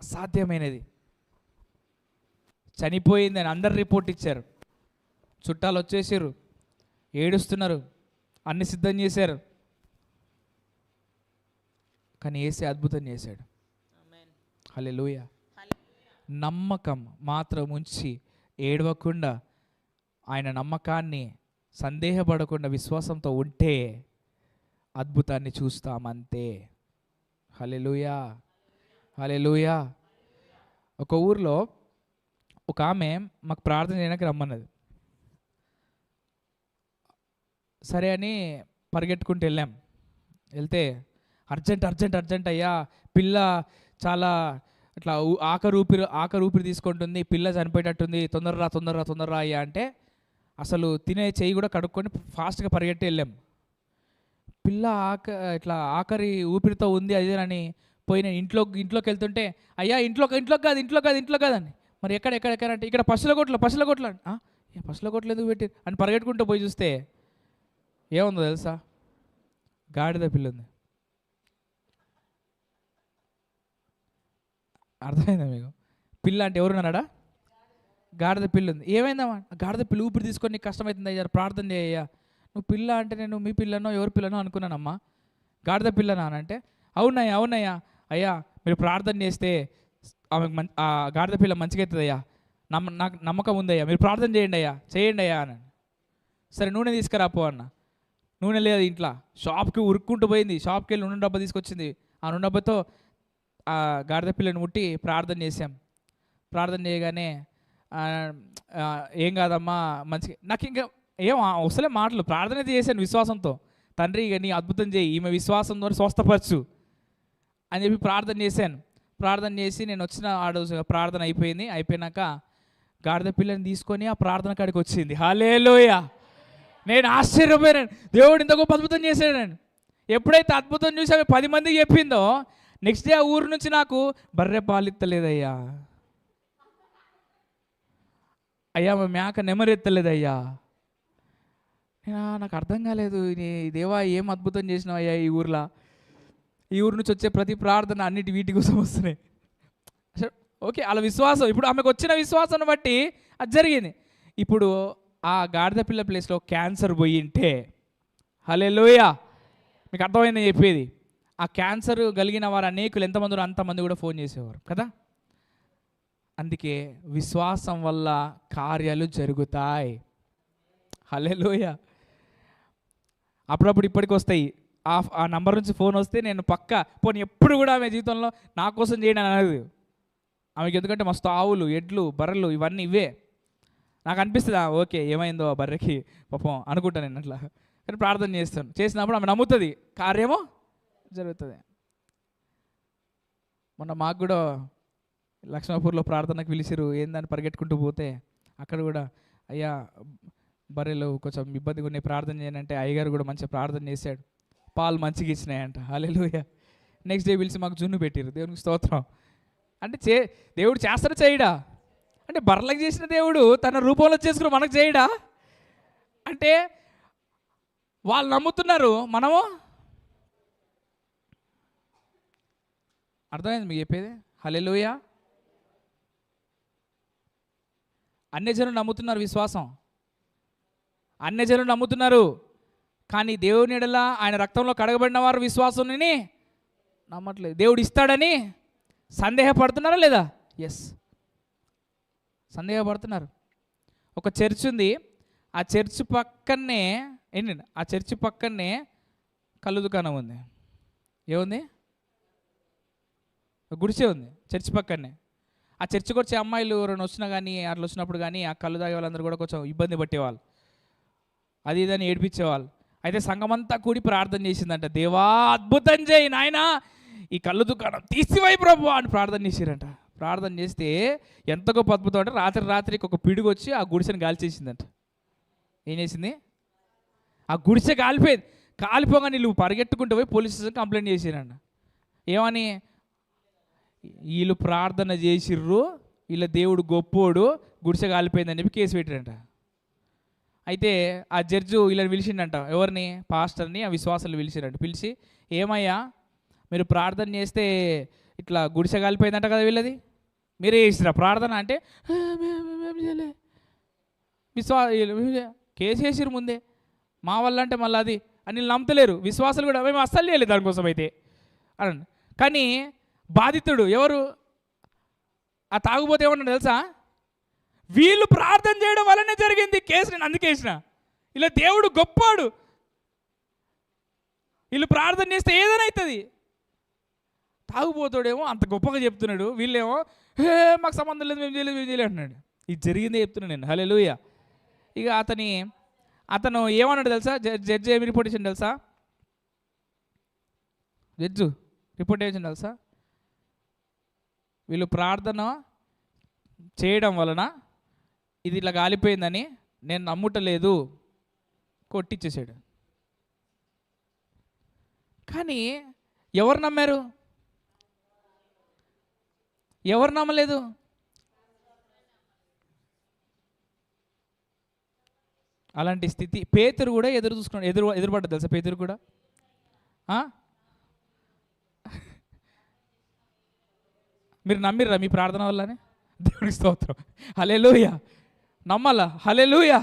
అసాధ్యమైనది చనిపోయిందని అందరు రిపోర్ట్ ఇచ్చారు. చుట్టాలు వచ్చేసారు, ఏడుస్తున్నారు, అన్ని సిద్ధం చేశారు. కానీ యేసే అద్భుతం చేశాడు. హల్లెలూయా. నమ్మకం మాత్రం ఉంచి ఏడవకుండా, ఆయన నమ్మకాన్ని సందేహపడకుండా విశ్వాసంతో ఉంటే అద్భుతాన్ని చూస్తామంతే. హల్లెలూయా. హల్లెలూయా. ఒక ఊర్లో ఒక ఆమె మాకు ప్రార్థన చేయడానికి రమ్మన్నది. సరే అని పరిగెట్టుకుంటూ వెళ్తే అర్జెంట్ అయ్యా, పిల్ల చాలా ఇట్లా ఆఖరి ఊపిరి తీసుకుంటుంది, పిల్ల చనిపోయేటట్టుంది, తొందరరా అయ్యా అంటే అసలు తినే చెయ్యి కూడా కడుక్కొని ఫాస్ట్గా పరిగెట్టి వెళ్ళాం. పిల్ల ఇట్లా ఆఖరి ఊపిరితో ఉంది అది అని పోయి నేను ఇంట్లోకి వెళ్తుంటే, అయ్యా ఇంట్లో కాదని, మరి ఎక్కడ అంటే ఇక్కడ పశుల కొట్ల పశుల కొట్లు ఎందుకు పెట్టి అని పరిగెట్టుకుంటూ పోయి చూస్తే ఏముందో తెలుసా? గాడిద పిల్ల ఉంది. అర్థమైందా మీకు? పిల్ల అంటే ఎవరున్నాడా? గాడిద పిల్ల ఉంది. ఏమైందమ్మా? గాడిద పిల్ల ఊపిరి తీసుకొని నీకు కష్టమవుతుంది అయ్యా, ప్రార్థన చేయ్యా. నువ్వు పిల్ల అంటే నేను మీ పిల్లనో ఎవరి పిల్లనో అనుకున్నానమ్మా. గాడిద పిల్లనా అని అంటే అవునయ్యా అయ్యా మీరు ప్రార్థన చేస్తే ఆమెకు ఆ గాడిద పిల్ల మంచిగా అవుతుందయ్యా, నాకు నమ్మకం ఉందయ్యా, మీరు ప్రార్థన చేయండి అయ్యా అని. సరే నూనె తీసుకురాపో అన్న. నూనె లేదు ఇంట్లో. షాప్కి ఉరుక్కుంటూ పోయింది, షాప్కి వెళ్ళి నూనె డబ్బా తీసుకొచ్చింది. ఆ నూనె డబ్బాతో ఆ గాడిద పిల్లని ముట్టి ప్రార్థన చేశాం. ప్రార్థన చేయగానే ఏం కాదమ్మా మంచిగా, నాకు ఇంకా ఏం అసలే మాటలు, ప్రార్థన అయితే చేశాను విశ్వాసంతో. తండ్రి ఇక నీ అద్భుతం చేయి, ఈమె విశ్వాసంతో స్వస్థపరచు అని చెప్పి ప్రార్థన చేశాను. ప్రార్థన చేసి నేను వచ్చిన ప్రార్థన అయిపోయినాక గాడిద పిల్లని తీసుకొని ఆ ప్రార్థన కాడికి వచ్చింది. హల్లెలూయా. నేను ఆశ్చర్యపోయాను, దేవుడు ఇంత గొప్ప అద్భుతం చేశాడు. నేను ఎప్పుడైతే అద్భుతం చూసి ఆమె 10 మందికి చెప్పిందో, నెక్స్ట్ డే ఆ ఊరు నుంచి నాకు బర్రె పాలిత్తలేదయ్యా, అయ్యా మా మేక నెమరెత్తలేదయ్యా. నాకు అర్థం కాలేదు, దేవా ఏం అద్భుతం చేసినావు అయ్యా ఈ ఊర్లో. ఈ ఊరు నుంచి వచ్చే ప్రతి ప్రార్థన అన్నిటి వీటి కోసం వస్తున్నాయి. ఓకే, అలా విశ్వాసం, ఇప్పుడు ఆమెకు వచ్చిన విశ్వాసాన్ని బట్టి అది జరిగింది. ఇప్పుడు ఆ గాడిద పిల్ల ప్లేస్లో క్యాన్సర్ పోయింటే, హల్లెలూయా, మీకు అర్థమైందని చెప్పేది. ఆ క్యాన్సర్ కలిగిన వారు అనేకులు ఎంతమంది ఉన్నారు, అంతమంది కూడా ఫోన్ చేసేవారు కదా. అందుకే విశ్వాసం వల్ల కార్యాలు జరుగుతాయి. హల్లెలూయా. అప్పుడప్పుడు ఇప్పటికి వస్తాయి, ఆ నంబర్ నుంచి ఫోన్ వస్తే నేను పోనీ ఎప్పుడు కూడా ఆమె జీవితంలో నా కోసం చేయడం అనేది ఆమెకి, ఎందుకంటే మస్తు ఆవులు, ఎడ్లు, బర్రెలు ఇవన్నీ ఇవే. నాకు అనిపిస్తుంది ఓకే ఏమైందో ఆ బర్రెకి పాపం అనుకుంటాను నేను అట్లా. కానీ ప్రార్థన చేస్తాను, చేసినప్పుడు ఆమె నమ్ముతుంది, కార్యమో జరుగుతుంది. మొన్న మాకు కూడా లక్ష్మాపూర్లో ప్రార్థనకు పిలిచిరు, ఏందని పరిగెట్టుకుంటూ పోతే అక్కడ కూడా అయ్యా బర్రెలు కొంచెం ఇబ్బందిగా ఉన్నాయి ప్రార్థన చేయనంటే అయ్యగారు కూడా మంచిగా ప్రార్థన చేశాడు, పాలు మంచిగా ఇచ్చినాయంట. హల్లెలూయా. నెక్స్ట్ డే పిలిచి మాకు జున్ను పెట్టిరు, దేవునికి స్తోత్రం. అంటే దేవుడు చేస్తారా చేయడా? అంటే బర్రెలకు చేసిన దేవుడు తన రూపంలో చేసుకుని మనకు చేయడా? అంటే వాళ్ళు నమ్ముతున్నారు, మనము అర్థమైంది మీకు చెప్పేది. హల్లెలూయా. అన్యజనులు నమ్ముతున్నారు విశ్వాసం, అన్యజనులు నమ్ముతున్నారు. కానీ దేవుని ఎడల ఆయన రక్తంలో కడగబడిన వారు విశ్వాసాన్ని నమ్మట్లేదు. దేవుడు ఇస్తాడని సందేహపడుతున్నారా లేదా? ఎస్, సందేహపడుతున్నారు. ఒక చర్చ్ ఉంది, ఆ చర్చ్ పక్కనే ఏంటండి, ఆ చర్చ్ పక్కనే కళ్ళు దుకాణం ఉంది. ఏముంది? గుడిసె ఉంది చర్చ్ పక్కనే. ఆ చర్చికి వచ్చే అమ్మాయిలు ఎవరైనా వచ్చినా కానీ అట్లా వచ్చినప్పుడు కానీ ఆ కళ్ళు తాగే వాళ్ళందరూ కూడా కొంచెం ఇబ్బంది పట్టేవాళ్ళు, అది ఇదని ఏడిపించేవాళ్ళు. అయితే సంఘమంతా కూడి ప్రార్థన చేసిందంట, దేవా అద్భుతం చేయి నాయనా, ఈ కళ్ళు దుకాణం తీసివై ప్రభు అని ప్రార్థన చేసిరంట. ప్రార్థన చేస్తే ఎంత గొప్ప అద్భుతం అంటే రాత్రికి ఒక పిడుగు వచ్చి ఆ గుడిసెని గాల్చేసిందంట. ఏం చేసింది? ఆ గుడిసె కాలిపోయింది. కాలిపోగా వీళ్ళు పరిగెట్టుకుంటూ పోయి పోలీస్ స్టేషన్ కంప్లైంట్ చేసిరంట. ఏమని? వీళ్ళు ప్రార్థన చేసిర్రు, వీళ్ళ దేవుడు గొప్పోడు, గుడిసె కాలిపోయిందని చెప్పి కేసు పెట్టారంట. అయితే ఆ జడ్జు వీళ్ళని పిలిచిండంట, ఎవరిని? పాస్టర్ని, ఆ విశ్వాసాలు పిలిచిరంట. పిలిచి ఏమయ్యా మీరు ప్రార్థన చేస్తే ఇట్లా గుడిసె కాలిపోయిందంట కదా వీళ్ళది, మీరే చేసిరా ప్రార్థన అంటే కేసు వేసిరు ముందే, మా వల్ల అంటే మళ్ళీ అది అని వీళ్ళు నమ్మతలేరు. విశ్వాసాలు కూడా మేము అస్సలు చేయలేదు దానికోసం అయితే అనండి. కానీ బాధితుడు ఎవరు? ఆ తాగుబోతే ఏమన్నా తెలుసా? వీళ్ళు ప్రార్థన చేయడం వల్లనే జరిగింది కేసు, నేను అందుకే వేసిన. ఇలా దేవుడు గొప్పాడు, వీళ్ళు ప్రార్థన చేస్తే ఏదైనా అవుతుంది. తాగుపోతాడేమో అంత గొప్పగా చెప్తున్నాడు, వీళ్ళేమో మాకు సంబంధం లేదు, మేము చేయలేదు అంటున్నాడు. ఇది జరిగిందే చెప్తున్నాను నేను. హల్లెలూయా. ఇక అతను ఏమన్నాడు తెలుసా? జడ్జి ఏమి రిపోర్ట్ ఇచ్చింది తెలుసా? జడ్జు రిపోర్ట్ ఏమిచ్చింది తెలుసా? వీళ్ళు ప్రార్థన చేయడం వలన ఇది ఇట్లా గాలిపోయిందని నేను నమ్ముటలేదు, కొట్టించేసాడు. కానీ ఎవరు నమ్మారు? ఎవరు నమ్మలేదు? అలాంటి స్థితి పేతురు కూడా ఎదురుపడ్డది తెలుసా? పేతురు కూడా మీరు నమ్మిర్రా మీ ప్రార్థన వల్లనే? దేవునికి స్తోత్రం. హల్లెలూయా. నమ్మాలా? హల్లెలూయా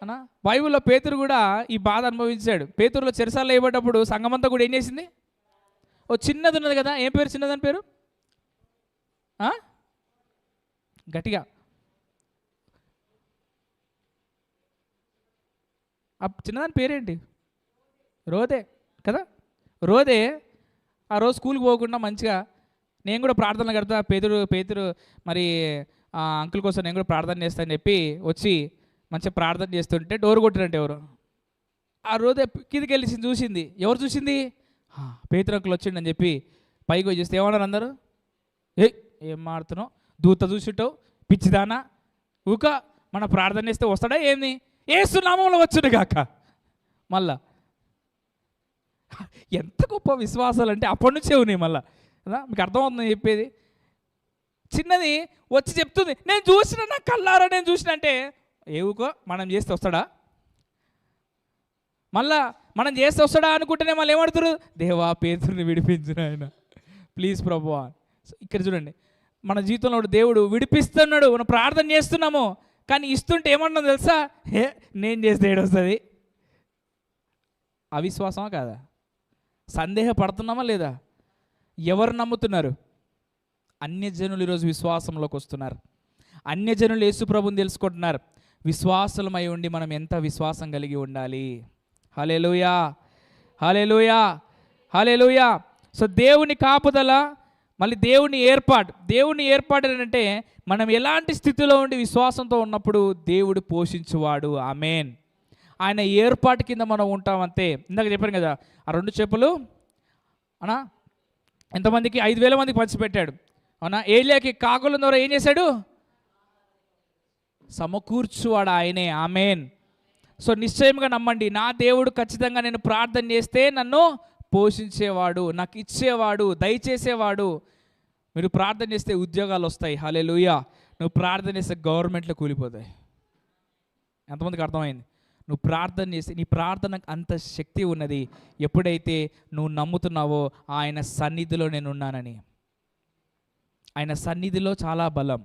అన్నా. బైబిల్లో పేతురు కూడా ఈ బాధ అనుభవించాడు. పేతురులో చెరసాలలో వేయబడ్డప్పుడు సంఘమంతా కూడా ఏం చేసింది? ఓ చిన్నది ఉన్నది కదా, ఏం పేరు చిన్నదని పేరు? గట్టిగా. చిన్నదాని పేరేంటి? రోదే కదా. రోదే ఆ రోజు స్కూల్కి పోకుండా మంచిగా నేను కూడా ప్రార్థన కడతా, పేతురు మరి అంకుల్ కోసం నేను కూడా ప్రార్థన చేస్తానని చెప్పి వచ్చి మంచిగా ప్రార్థన చేస్తుంటే డోర్ కొట్టినట్టు ఎవరు. ఆ రోజే కిందికి వెళ్ళి చూసింది. ఎవరు చూసింది? పేతురు అంకుల్ వచ్చిండని చెప్పి పైకి వచ్చి చూస్తే ఏమన్నారు అందరూ? ఏం మాడుతున్నావు, దూత చూసిట్టావు, పిచ్చిదానా, ఊక మన ప్రార్థన చేస్తే వస్తాడా ఏంది? యేసు నామములో వచ్చును గాక. మళ్ళా ఎంత గొప్ప విశ్వాసాలు అంటే అప్పటి నుంచే ఉన్నాయి. మళ్ళా కదా మీకు అర్థమవుతుంది చెప్పేది. చిన్నది వచ్చి చెప్తుంది, నేను చూసిన, నా కళ్ళారా నేను చూసిన అంటే ఏవుకో మనం చేస్తే వస్తాడా? మళ్ళా మనం చేస్తే వస్తాడా అనుకుంటేనే మళ్ళీ ఏమడుతురు? దేవా పేతురుని విడిపించిన ఆయన, ప్లీజ్ ప్రభువా. ఇక్కడ చూడండి, మన జీవితంలో దేవుడు విడిపిస్తున్నాడు, మనం ప్రార్థన చేస్తున్నాము, కానీ ఇస్తుంటే ఏమన్నాం తెలుసా? నేను చేస్తే ఏడొస్తుంది. అవిశ్వాసమా కాదా? సందేహపడుతున్నామా లేదా? ఎవరు నమ్ముతున్నారు? అన్యజనులు ఈరోజు విశ్వాసంలోకి వస్తున్నారు. అన్యజనులు యేసు ప్రభువుని తెలుసుకుంటున్నారు. విశ్వాసమై ఉండి మనం ఎంత విశ్వాసం కలిగి ఉండాలి. హల్లెలూయా, హల్లెలూయా, హల్లెలూయా. సో దేవుని కాపుదల, మళ్ళీ దేవుని ఏర్పాటు ఏంటంటే మనం ఎలాంటి స్థితిలో ఉండి విశ్వాసంతో ఉన్నప్పుడు దేవుడు పోషించువాడు. ఆమేన్. ఆయన ఏర్పాటు కింద మనం ఉంటామంతే. ఇందాక చెప్పాను కదా, ఆ 2 చేపలు అనా ఎంతమందికి? 5,000 మందికి పంచిపెట్టాడు. అవునా? ఏలియాకి కాకుల ద్వారా ఏం చేశాడు? సమకూర్చువాడు ఆయనే. ఆమేన్. సో నిశ్చయంగా నమ్మండి, నా దేవుడు ఖచ్చితంగా నేను ప్రార్థన చేస్తే నన్ను పోషించేవాడు, నాకు ఇచ్చేవాడు, దయచేసేవాడు. మీరు ప్రార్థన చేస్తే ఉద్యోగాలు వస్తాయి. హల్లెలూయా. నువ్వు ప్రార్థన చేస్తే గవర్నమెంట్లో కూలిపోతాయి. ఎంతమందికి అర్థమైంది? నువ్వు ప్రార్థన చేసి, నీ ప్రార్థనకు అంత శక్తి ఉన్నది ఎప్పుడైతే నువ్వు నమ్ముతున్నావో ఆయన సన్నిధిలో నేను ఉన్నానని. ఆయన సన్నిధిలో చాలా బలం.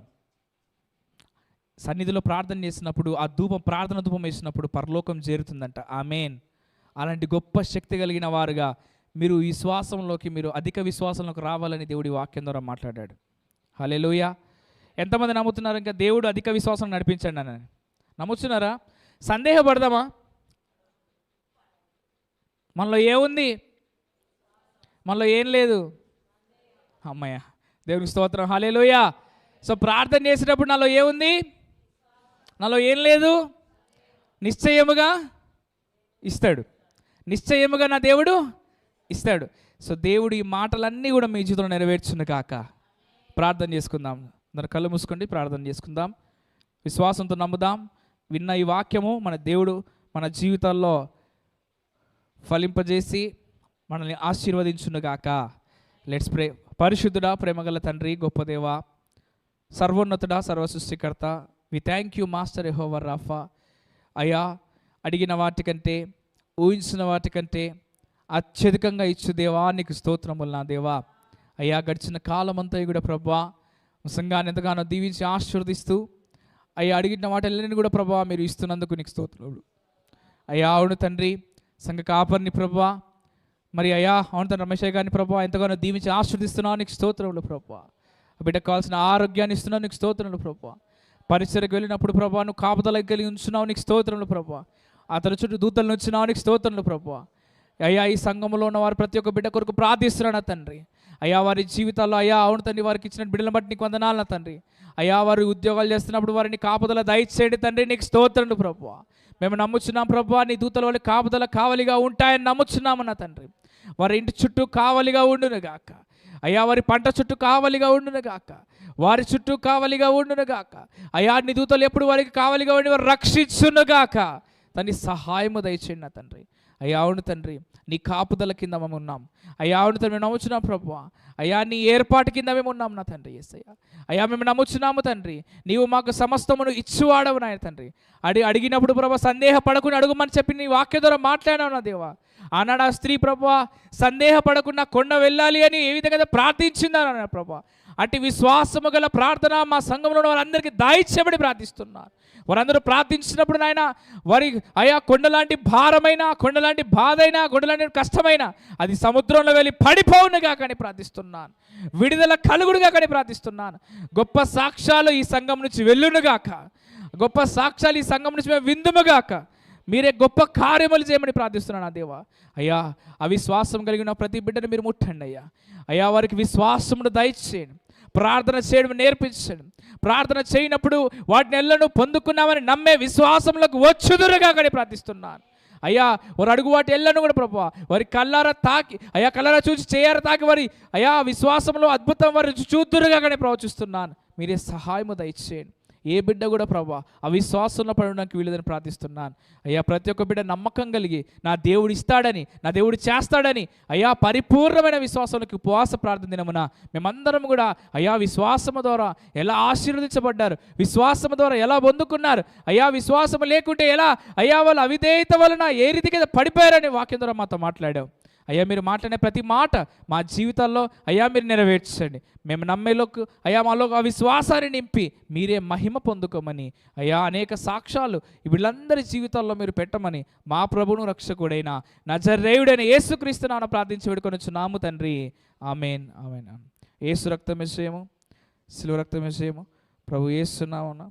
సన్నిధిలో ప్రార్థన చేసినప్పుడు ఆ ప్రార్థన ధూపం వేసినప్పుడు పరలోకం చేరుతుందంట. ఆమేన్. అలాంటి గొప్ప శక్తి కలిగిన వారుగా మీరు మీరు అధిక విశ్వాసంలోకి రావాలని దేవుడి వాక్యం ద్వారా మాట్లాడాడు. హల్లెలూయా. ఎంతమంది నమ్ముతున్నారు? ఇంకా దేవుడు అధిక విశ్వాసం నడిపించండి అని నమ్ముతున్నారా? సందేహపడదామా? మనలో ఏముంది? మనలో ఏం లేదు. అమ్మయ్య, దేవునికి స్తోత్రం. హల్లెలూయా. సో ప్రార్థన చేసేటప్పుడు నాలో ఏముంది? నాలో ఏం లేదు. నిశ్చయముగా ఇస్తాడు. నిశ్చయముగా నా దేవుడు ఇస్తాడు. సో దేవుడు ఈ మాటలన్నీ కూడా మీ జీవితంలో నెరవేర్చును కాక. ప్రార్థన చేసుకుందాం. అందరు కళ్ళు మూసుకోండి, ప్రార్థన చేసుకుందాం. విశ్వాసంతో నమ్ముదాం. విన్న ఈ వాక్యము మన దేవుడు మన జీవితాల్లో ఫలింపజేసి మనల్ని ఆశీర్వదించునుగాక. Let's pray. పరిశుద్ధుడా, ప్రేమగల తండ్రి, గొప్ప దేవా, సర్వోన్నతుడా, సర్వ సృష్టికర్త, we thank you master Jehovah Rapha. అయ్యా, అడిగిన వాటికంటే, ఊహించిన వాటికంటే అత్యధికంగా ఇచ్చు దేవా, నీకు స్తోత్రములు నా దేవా. అయ్యా, గడిచిన కాలమంతా కూడా ప్రభా సంఘాన్ని ఎంతగానో దీవించి ఆశీర్వదిస్తూ, అయ్యా అడిగిన వాటిని కూడా ప్రభా మీరు ఇస్తున్నందుకు నీకు స్తోత్రములు. అయ్యా అవును తండ్రి, సంఘ కాపరిని ప్రభా, మరి అయ్యా అవును తండ్రి రమేష్ గారిని ప్రభా ఎంతగానో దీవించి ఆశీర్వదిస్తున్నావు, నీకు స్తోత్రములు ప్రభా. బిడ్డకు కావాల్సిన ఆరోగ్యాన్ని ఇస్తున్నావు, నీకు స్తోత్రములు ప్రభా. పరిచయకు వెళ్ళినప్పుడు ప్రభా నువ్వు కాపుదలకు కలిగి ఉంచున్నావు, నీకు స్తోత్రములు ప్రభా. అతని చుట్టూ దూతలను ఉంచున్నావు, నీకు స్తోత్రములు ప్రభా. అయ్యా ఈ సంఘంలో ఉన్న వారు ప్రతి ఒక్క బిడ్డ కొరకు ప్రార్థిస్తున్నాను తండ్రి. అయ్యా వారి జీవితాల్లో అయ్యా అవును తండ్రి వారికి ఇచ్చిన బిడ్డలను బట్టి నీకు వందనాలు నా తండ్రి. అయ్యా వారు ఉద్యోగాలు చేస్తున్నప్పుడు వారిని కాపుదల దయచేయండి తండ్రి, నీకు స్తోత్రములు ప్రభువా. మేము నమ్ముచున్నాం ప్రభువా, నీ దూతల వల్ల కాపుదల కావలిగా ఉంటాయని నమ్ముచున్నాము నా తండ్రి. వారి ఇంటి చుట్టూ కావలిగా ఉండునుగాక. అయ్యా వారి పంట చుట్టూ కావలిగా ఉండునుగాక, వారి చుట్టూ కావలిగా ఉండునుగాక. అయ్యా నీ దూతలు ఎప్పుడు వారికి కావలిగా ఉండి వారు రక్షించునుగాక. తండ్రి సహాయము దయచేయండి నా తండ్రి. అయ్యా అవును తండ్రి, నీ కాపుదల కింద మేము ఉన్నాం. అయ్యా అవును తండ్రి మేము నమ్ముచున్నాం ప్రభువా. అయ్యా నీ ఏర్పాటు కింద మేము ఉన్నాం నా తండ్రి. యేసయ్యా అయ్యా మేము నమ్ముచున్నాము తండ్రి, నీవు మాకు సమస్తమును ఇచ్చువాడవు నాయన తండ్రి. అడిగినప్పుడు ప్రభా సందేహపడకుండా అడుగుమని చెప్పి నీ వాక్య ద్వారా మాట్లాడావు నా దేవా. ఆనాడు ఆ స్త్రీ ప్రభువా సందేహపడకుండా కొండ వెళ్ళాలి అని ఏ విధంగా ప్రార్థించిందని అన్నాడు ప్రభువా. అటు విశ్వాసము గల ప్రార్థన మా సంఘంలో ఉన్న వారందరికీ దాయిచ్చబడి ప్రార్థిస్తున్నారు. వారందరూ ప్రార్థించినప్పుడు నాయన వారి అయా కొండలాంటి భారమైన, కొండలాంటి బాధైనా, కొండలాంటి కష్టమైన అది సముద్రంలో వెళ్ళి పడిపోవునుగా కానీ ప్రార్థిస్తున్నాను. విడుదల కలుగుడుగా కానీ ప్రార్థిస్తున్నాను. గొప్ప సాక్ష్యాలు ఈ సంఘం నుంచి వెళ్ళునుగాక. గొప్ప సాక్ష్యాలు ఈ సంఘం నుంచి మేము విందుముగాక. మీరే గొప్ప కార్యములు చేయమని ప్రార్థిస్తున్నాను ఆ దేవా. అయ్యా అవిశ్వాసం కలిగిన ప్రతి బిడ్డను మీరు ముట్టండి అయ్యా. అయ్యా వారికి విశ్వాసమును దయచేయండి, ప్రార్థన చేయడం నేర్పించండి. ప్రార్థన చేయనప్పుడు వాటిని ఎల్లను పొందుకున్నామని నమ్మే విశ్వాసములకు వచ్చుదురుగా కానీ ప్రార్థిస్తున్నాను అయ్యా. వారు అడుగు వాటి ఎల్లను కూడా ప్రభువా వారి కళ్ళారా తాకి, అయ్యా కళ్ళారా చూసి చేయారా తాకి వారి అయ్యా విశ్వాసంలో అద్భుతం వారి చూద్దురుగా కానీ ప్రవచిస్తున్నాను. మీరే సహాయము దయచేయండి. ఏ బిడ్డ కూడా ప్రభువా అవిశ్వాసంలో పడడానికి వీలుదని ప్రార్థిస్తున్నాను అయ్యా. ప్రతి ఒక్క బిడ్డ నమ్మకం కలిగి నా దేవుడు ఇస్తాడని, నా దేవుడు చేస్తాడని అయ్యా పరిపూర్ణమైన విశ్వాసంలోకి ఉపవాస ప్రార్థన దినమున మేమందరం కూడా అయ్యా విశ్వాసము ద్వారా ఎలా ఆశీర్వదించబడ్డారు, విశ్వాసము ద్వారా ఎలా పొందుకున్నారు అయ్యా, విశ్వాసము లేకుంటే ఎలా అయ్యా వాళ్ళు అవిధేయత వలన ఏ రీతిగా పడిపోయారని వాక్యం ద్వారా మాతో మాట్లాడావు అయ్యా. మీరు మాట్లాడే ప్రతి మాట మా జీవితాల్లో అయ్యా మీరు నెరవేర్చండి. మేము నమ్మేలోకి అయ్యా మాలో ఆ విశ్వాసాన్ని నింపి మీరే మహిమ పొందుకోమని అయ్యా అనేక సాక్ష్యాలు వీళ్ళందరి జీవితాల్లో మీరు పెట్టమని మా ప్రభువును రక్షకుడైన నజరేయుడైన యేసుక్రీస్తు నామమున ప్రార్థించి వేడుకొనుచున్నాము తండ్రి. ఆమేన్ ఆమేన్. యేసు రక్తం విషయము, శిలువ రక్తం విషయము, ప్రభు యేసు నామమున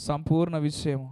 సంపూర్ణ విషయము